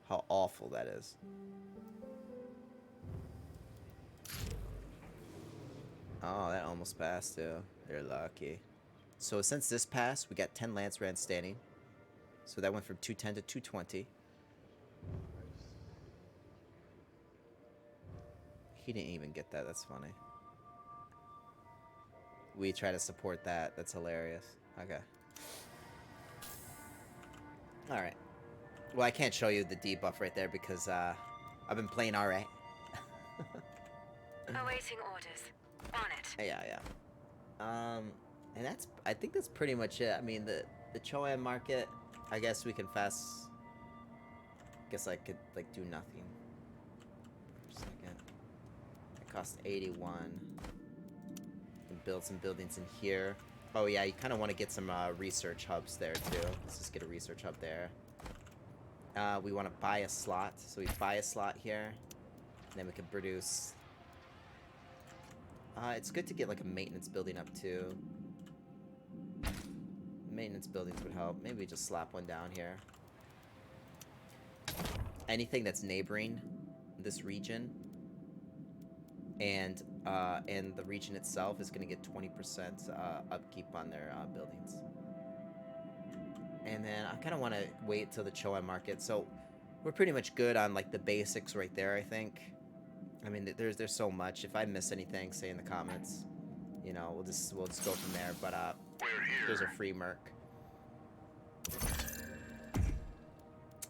how awful that is. Oh, that almost passed too. They're lucky. So since this passed, we got 10 Lance Rand standing. So that went from 210 to 220. He didn't even get that. That's funny. We try to support that. That's hilarious. Okay. Alright. Well, I can't show you the debuff right there because I've been playing alright. Awaiting orders. On it. Yeah, yeah. And I think that's pretty much it. I mean, the Choan market, I guess we can guess I could, like, do nothing for a second. It costs 81. And build some buildings in here. Oh, yeah, you kind of want to get some research hubs there, too. Let's just get a research hub there. We want to buy a slot. So we buy a slot here. And then we can produce... it's good to get, like, a maintenance building up, too. Maintenance buildings would help. Maybe we just slap one down here. Anything that's neighboring this region and the region itself is going to get 20% upkeep on their buildings. And then I kind of want to wait till the Choa market. So we're pretty much good on, like, the basics right there, I think. I mean, there's so much. If I miss anything, say in the comments. You know, we'll just go from there. But there's a free merc.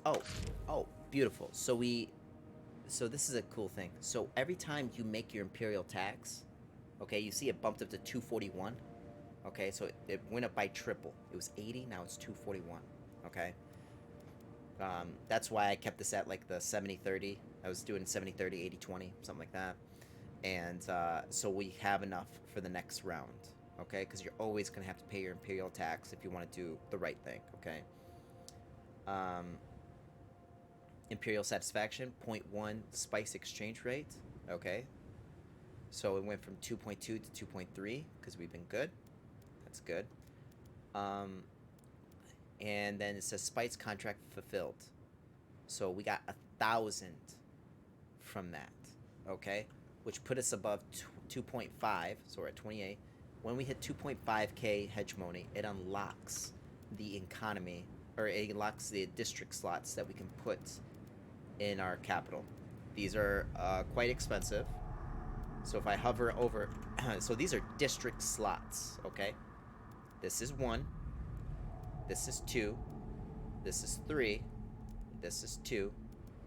Oh, beautiful. So this is a cool thing. So every time you make your imperial tax, okay, you see it bumped up to 241. Okay, so it went up by triple. It was 80, now it's 241. Okay. That's why I kept this at like the 70-30. I was doing 70-30, 80-20, something like that. And so we have enough for the next round, okay? Because you're always going to have to pay your imperial tax if you want to do the right thing, okay? Imperial satisfaction, 0.1 spice exchange rate, okay? So it went from 2.2 to 2.3 because we've been good. That's good. And then it says spice contract fulfilled. So we got 1,000 from that, okay? Which put us above 2.5, so we're at 28. When we hit 2.5k hegemony, it unlocks the economy, or it unlocks the district slots that we can put in our capital. These are quite expensive. So if I hover over, so these are district slots, okay? This is 1, this is 2, this is 3, this is 2,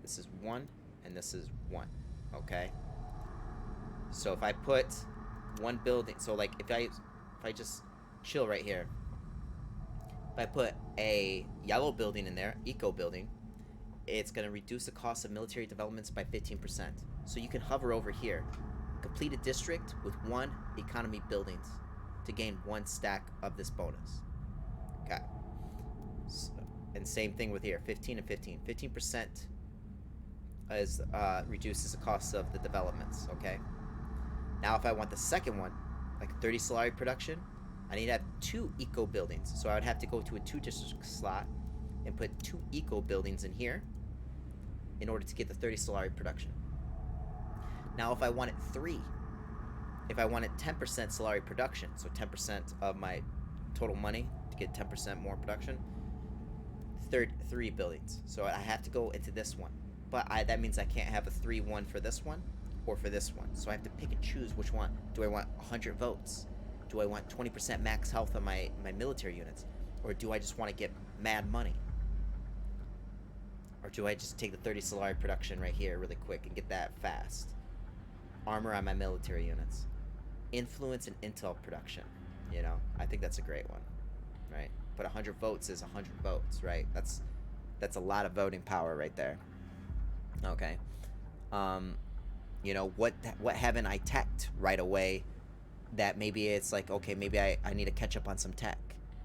this is 1, and this is 1, okay? So if I put one building, so like if I just chill right here, if I put a yellow building in there, eco building, it's going to reduce the cost of military developments by 15%. So you can hover over here, complete a district with 1 economy buildings to gain 1 stack of this bonus. Okay. So, and same thing with here, 15 and 15. 15% is reduces the cost of the developments, okay? Now if I want the second one, like 30 Solari production, I need to have 2 eco buildings. So I would have to go to a 2 district slot and put 2 eco buildings in here in order to get the 30 Solari production. Now if I wanted 3, if I wanted 10% Solari production, so 10% of my total money to get 10% more production, 3 buildings. So I have to go into this one. But that means I can't have a 3-1 for this one or for this one. So I have to pick and choose which one. Do I want 100 votes? Do I want 20% max health on my military units? Or do I just want to get mad money? Or do I just take the 30 Solari production right here really quick and get that fast? Armor on my military units. Influence and intel production. You know, I think that's a great one, right? But 100 votes is 100 votes, right? That's a lot of voting power right there. Okay. You know, what haven't I teched right away that maybe it's like, okay, maybe I need to catch up on some tech.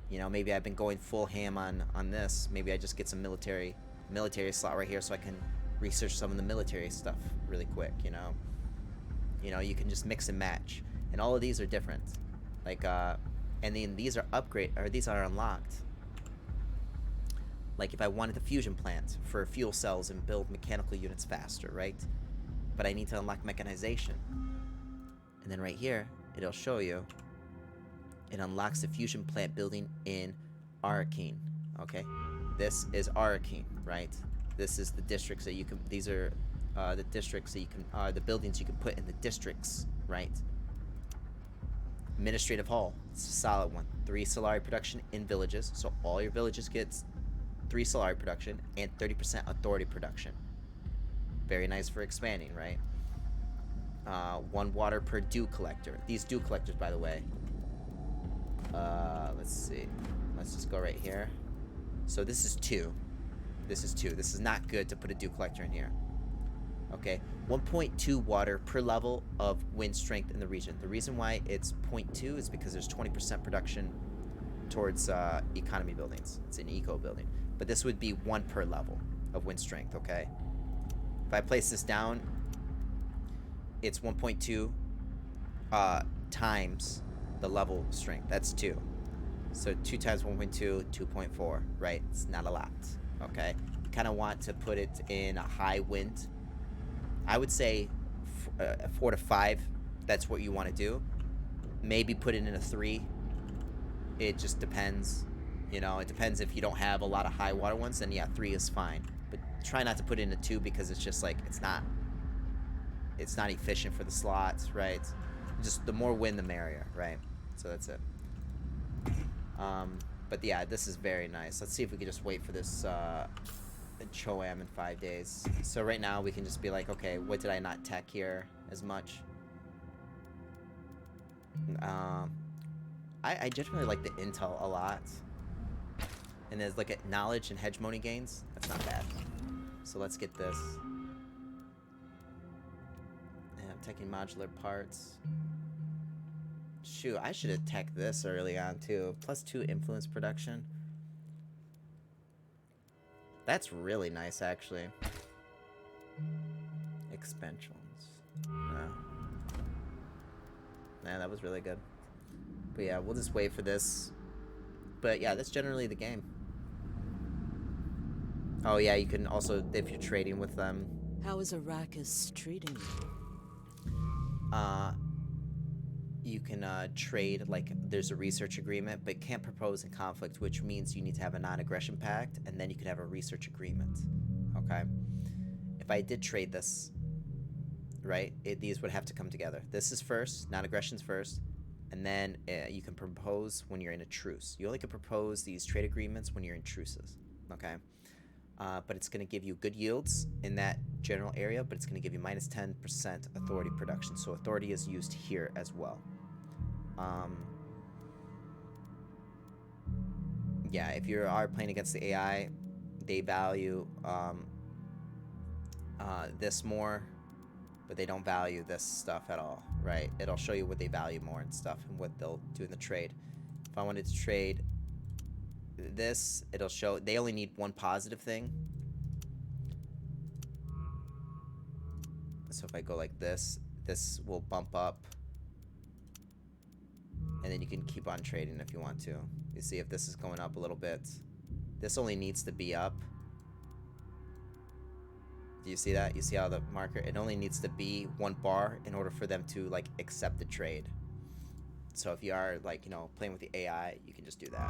You know, maybe I've been going full ham on this. Maybe I just get some military slot right here so I can research some of the military stuff really quick, you know. You know, you can just mix and match. And all of these are different. Like, and then these are unlocked. Like if I wanted the fusion plant for fuel cells and build mechanical units faster, right? But I need to unlock mechanization. And then right here, it'll show you, it unlocks the fusion plant building in Arakeen, okay? This is Arakeen, right? This is the districts that you can, these are the districts that you can, the buildings you can put in the districts, right? Administrative Hall, it's a solid one. 3 Solari production in villages, so all your villages get 3 Solari production and 30% authority production. Very nice for expanding, right? 1 water per dew collector. These dew collectors, by the way. Let's see. Let's just go right here. So this is 2. This is 2. This is not good to put a dew collector in here. Okay, 1.2 water per level of wind strength in the region. The reason why it's 0.2 is because there's 20% production towards economy buildings. It's an eco building. But this would be 1 per level of wind strength, okay? If I place this down, it's 1.2 times the level strength. That's 2. So 2 times 1.2, 2.4, right? It's not a lot, okay? You kind of want to put it in a high wind. I would say 4 to 5, that's what you want to do. Maybe put it in a 3. It just depends. You know, it depends if you don't have a lot of high water ones, then yeah, 3 is fine. But try not to put it in a 2 because it's just like, it's not efficient for the slots, right? Just the more wind, the merrier, right? So that's it. But yeah, this is very nice. Let's see if we can just wait for this Choam in 5 days. So right now we can just be like, okay, what did I not tech here as much? I generally like the intel a lot. And there's like a knowledge and hegemony gains. That's not bad. So let's get this. And I'm teching modular parts. Shoot, I should have teched this early on too. +2 influence production. That's really nice, actually. Expansions. Yeah, that was really good. But yeah, we'll just wait for this. But yeah, that's generally the game. Oh yeah, you can also, if you're trading with them. How is Arrakis treating you? you can trade, like there's a research agreement, but can't propose in conflict, which means you need to have a non-aggression pact, and then you could have a research agreement. Okay. If I did trade this, right, these would have to come together. This is first, non-aggression's first, and then you can propose when you're in a truce. You only can propose these trade agreements when you're in truces. Okay. But it's going to give you good yields in that general area, but it's going to give you minus 10% authority production. So authority is used here as well. Yeah, if you are playing against the AI, they value this more, but they don't value this stuff at all, right? It'll show you what they value more and stuff and what they'll do in the trade. If I wanted to trade this, it'll show they only need one positive thing. So if I go like this, this will bump up, and then you can keep on trading if you want to. You see if this is going up a little bit. This only needs to be up. Do you see that? You see how the marker, it only needs to be one bar in order for them to like accept the trade. So if you are like, you know, playing with the AI, you can just do that.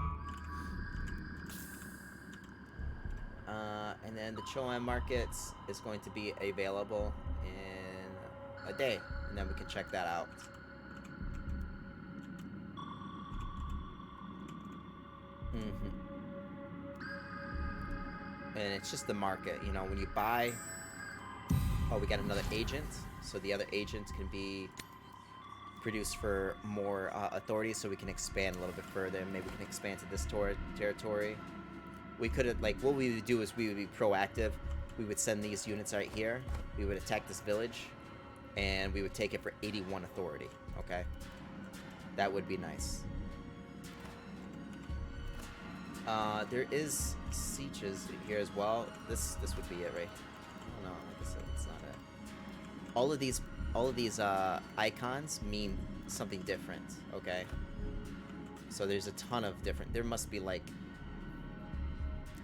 And then the Choam markets is going to be available in a day, and then we can check that out. And it's just the market, you know, when you buy. Oh, we got another agent, so the other agent can be produced for more authority, so we can expand a little bit further. Maybe we can expand to this territory. We could have, like, what we would do is we would be proactive. We would send these units right here. We would attack this village, and we would take it for 81 authority. Okay, that would be nice. There is sieges here as well. This would be it, right? No, like I said, it's not it. All of these icons mean something different. Okay. So there's a ton of different. There must be like,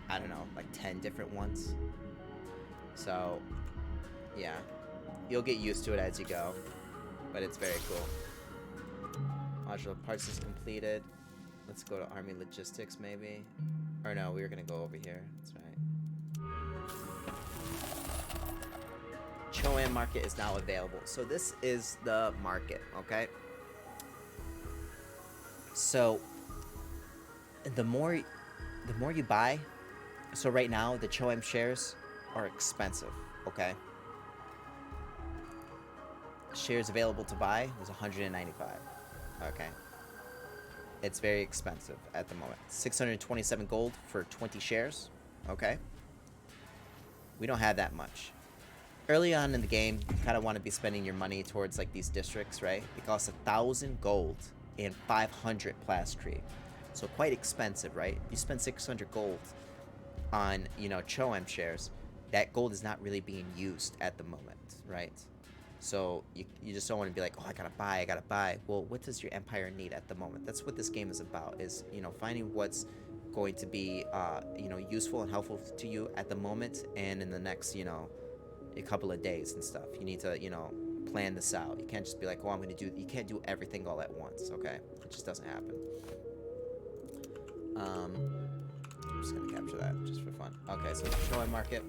I don't know, like 10 different ones. So yeah, you'll get used to it as you go, but it's very cool. Modular parts is completed. Let's go to army logistics maybe. Or no, we were gonna go over here. That's right. Choam market is now available. So this is the market, okay? So the more you buy, so right now the Choam shares are expensive, okay? Shares available to buy was 195. Okay. It's very expensive at the moment. 627 gold for 20 shares. Okay. We don't have that much. Early on in the game, you kind of want to be spending your money towards like these districts, right? It costs 1,000 gold and 500 plastry. So quite expensive, right? If you spend 600 gold on, you know, Choam shares, that gold is not really being used at the moment, right? So you just don't want to be like, oh, I gotta buy. Well, what does your empire need at the moment? That's what this game is about, is, you know, finding what's going to be, you know, useful and helpful to you at the moment and in the next, you know, a couple of days and stuff. You need to, you know, plan this out. You can't just be like, oh, you can't do everything all at once, okay? It just doesn't happen. I'm just gonna capture that just for fun. Okay, so showing market.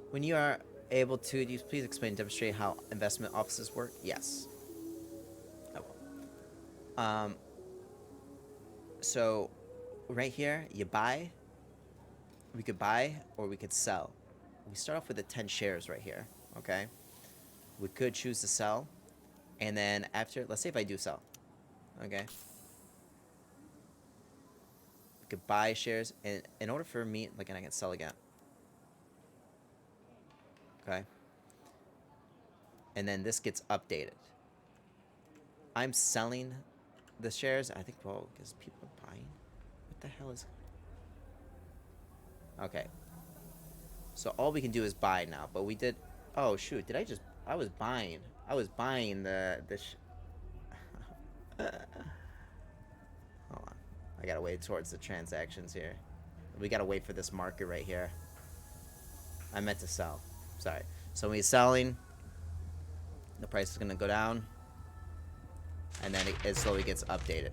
When you are able to, do you please explain and demonstrate how investment offices work? Yes. I will. So right here, you buy. We could buy or we could sell. We start off with the 10 shares right here, okay? We could choose to sell, and then after, let's say if I do sell, okay? We could buy shares, and in order for me, like, and I can sell again. Okay? And then this gets updated. I'm selling the shares, I think, well, because people are buying. What the hell is... Okay. So all we can do is buy now, but we did... Oh, shoot, did I just... I was buying the Hold on. I gotta wait towards the transactions here. We gotta wait for this marker right here. I meant to sell. Sorry. So when he's selling, the price is gonna go down. and then it slowly gets updated.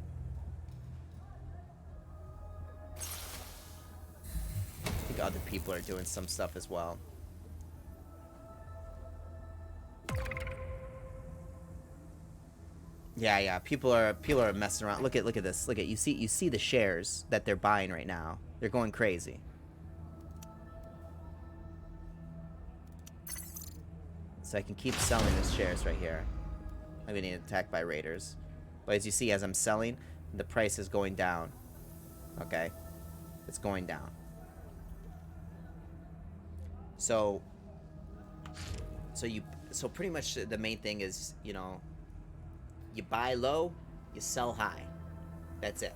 I think other people are doing some stuff as well. Yeah, people are messing around. Look at this. Look at you see the shares that they're buying right now. They're going crazy. So I can keep selling these shares right here. I'm getting attacked by raiders. But as you see, as I'm selling, the price is going down. Okay? It's going down. So pretty much the main thing is, you know, you buy low, you sell high. That's it.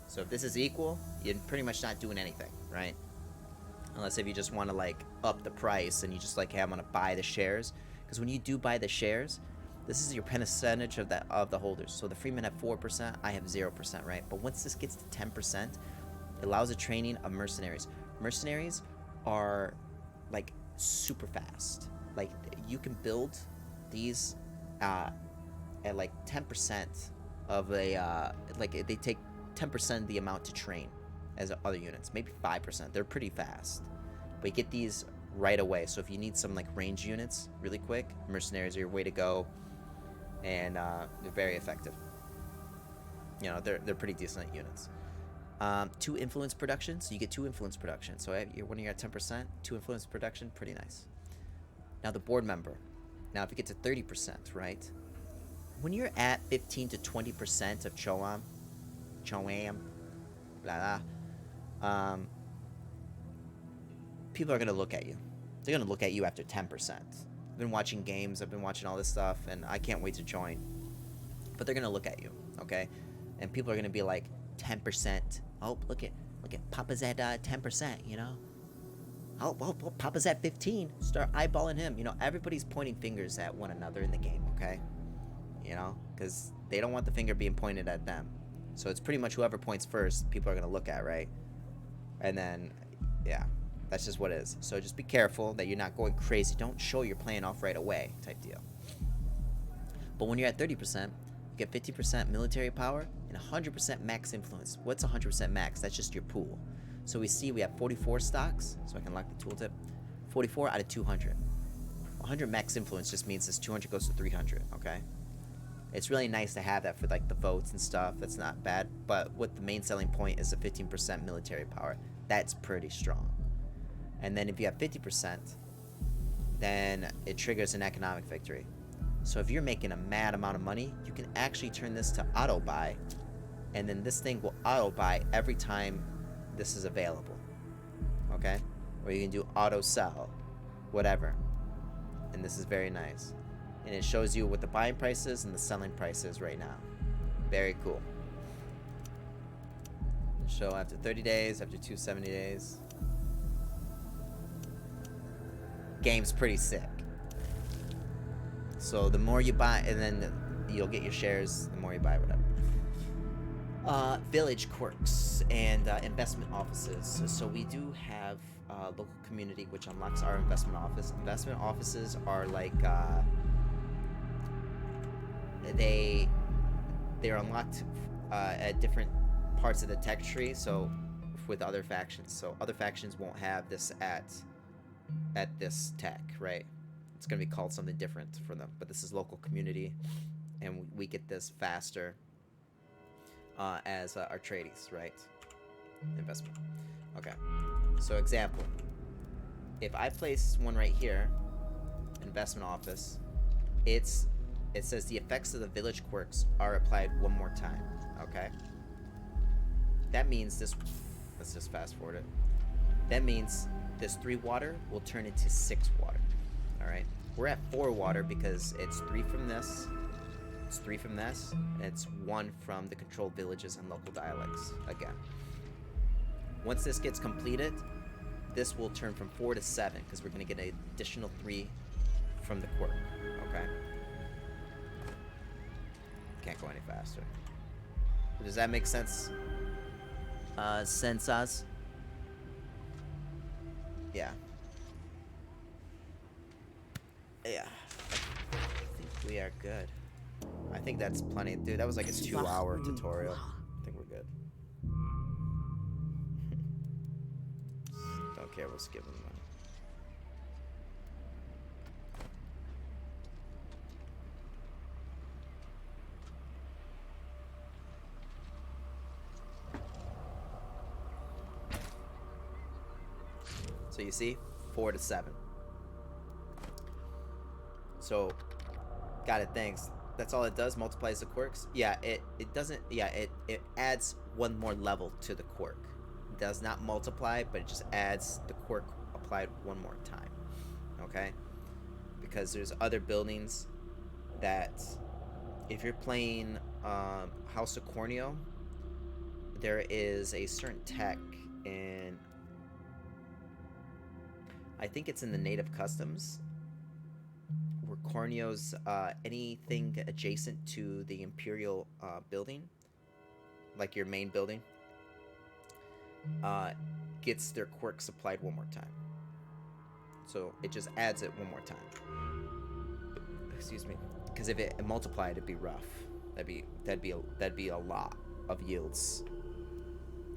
So if this is equal, you're pretty much not doing anything, right? Unless if you just want to like up the price and you just like, hey, I'm gonna buy the shares. Because when you do buy the shares, this is your percentage of the holders. So the Freemen have 4%, I have 0%, right? But once this gets to 10%, it allows the training of mercenaries. Mercenaries are like super fast. Like you can build these at like 10% of a like they take 10% of the amount to train as other units, maybe 5%. They're pretty fast, but you get these right away. So if you need some like range units really quick, mercenaries are your way to go, and they're very effective. You know, they're pretty decent units. 2 influence production, so you get 2 influence production. So when you're at 10%, 2 influence production, pretty nice. Now the board member. Now if you get to 30%, right? When you're at 15 to 20% of Choam, blah blah, people are gonna look at you. They're gonna look at you after 10%. I've been watching games, I've been watching all this stuff, and I can't wait to join. But they're gonna look at you, okay? And people are gonna be like, 10%. Oh, look at Papa's at 10%, you know? Oh, Papa's at 15. Start eyeballing him. You know, everybody's pointing fingers at one another in the game, okay? You know, because they don't want the finger being pointed at them. So it's pretty much whoever points first, people are going to look at, right? And then, yeah, that's just what it is. So just be careful that you're not going crazy. Don't show you're playing off right away type deal. But when you're at 30%, you get 50% military power and 100% max influence. What's 100% max? That's just your pool. So we see we have 44 stocks, so I can lock the tooltip. 44 out of 200. 100 max influence just means this 200 goes to 300, okay? It's really nice to have that for like the votes and stuff. That's not bad. But what the main selling point is the 15% military power. That's pretty strong. And then if you have 50%, then it triggers an economic victory. So if you're making a mad amount of money, you can actually turn this to auto buy, and then this thing will auto buy every time this is available. Okay? Or you can do auto sell, whatever. And this is very nice. And it shows you what the buying price is and the selling price is right now. Very cool. Show after 30 days, after 270 days. Game's pretty sick. So the more you buy, and then you'll get your shares, the more you buy, whatever. Village quirks and investment offices. So we do have local community, which unlocks our investment office. Investment offices are like they're unlocked at different parts of the tech tree. So with other factions, so other factions won't have this at this tech, right? It's gonna be called something different for them. But this is local community, and we get this faster as our tradies, right? Investment. Okay. So example, if I place one right here, investment office, it says the effects of the village quirks are applied one more time. Okay. That means this. Let's just fast forward it. That means this 3 water will turn into 6 water. All right. We're at 4 water because it's 3 from this. It's 3 from this, and it's 1 from the controlled villages and local dialects again. Once this gets completed, this will turn from 4 to 7 because we're going to get an additional 3 from the quirk. Okay. Can't go any faster. Does that make sense? Sensas? Yeah. Yeah. I think we are good. I think that's plenty. Dude, that was like a 2-hour tutorial. I think we're good. Don't care, we'll skip them. So you see, 4 to 7. So, got it, thanks. That's all it does, multiplies the quirks? Yeah, it doesn't, yeah, it adds one more level to the quirk. It does not multiply, but it just adds the quirk applied one more time, okay? Because there's other buildings that, if you're playing House of Corneo, there is a certain tech in, I think it's in the native customs, where Corneo's anything adjacent to the Imperial building, like your main building, uh, gets their quirks applied one more time. So it just adds it one more time. Excuse me. Because if it multiplied, it'd be rough. That'd be a lot of yields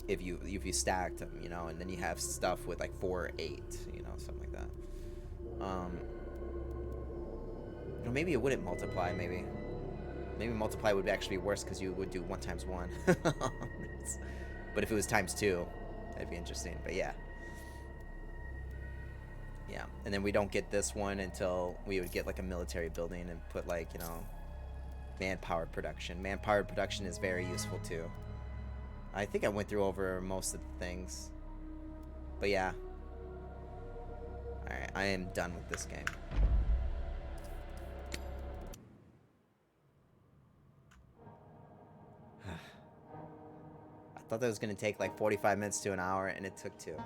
if you stacked them, you know, and then you have stuff with like 4 or 8, you know, something like that. You know, maybe it wouldn't multiply. Maybe multiply would actually be worse because you would do 1 times 1. But if it was times 2, that'd be interesting. But yeah. Yeah. And then we don't get this one until we would get like a military building and put like, you know, manpower production. Manpower production is very useful too. I think I went through over most of the things. But yeah. Alright, I am done with this game. I thought that was going to take like 45 minutes to an hour, and it took 2.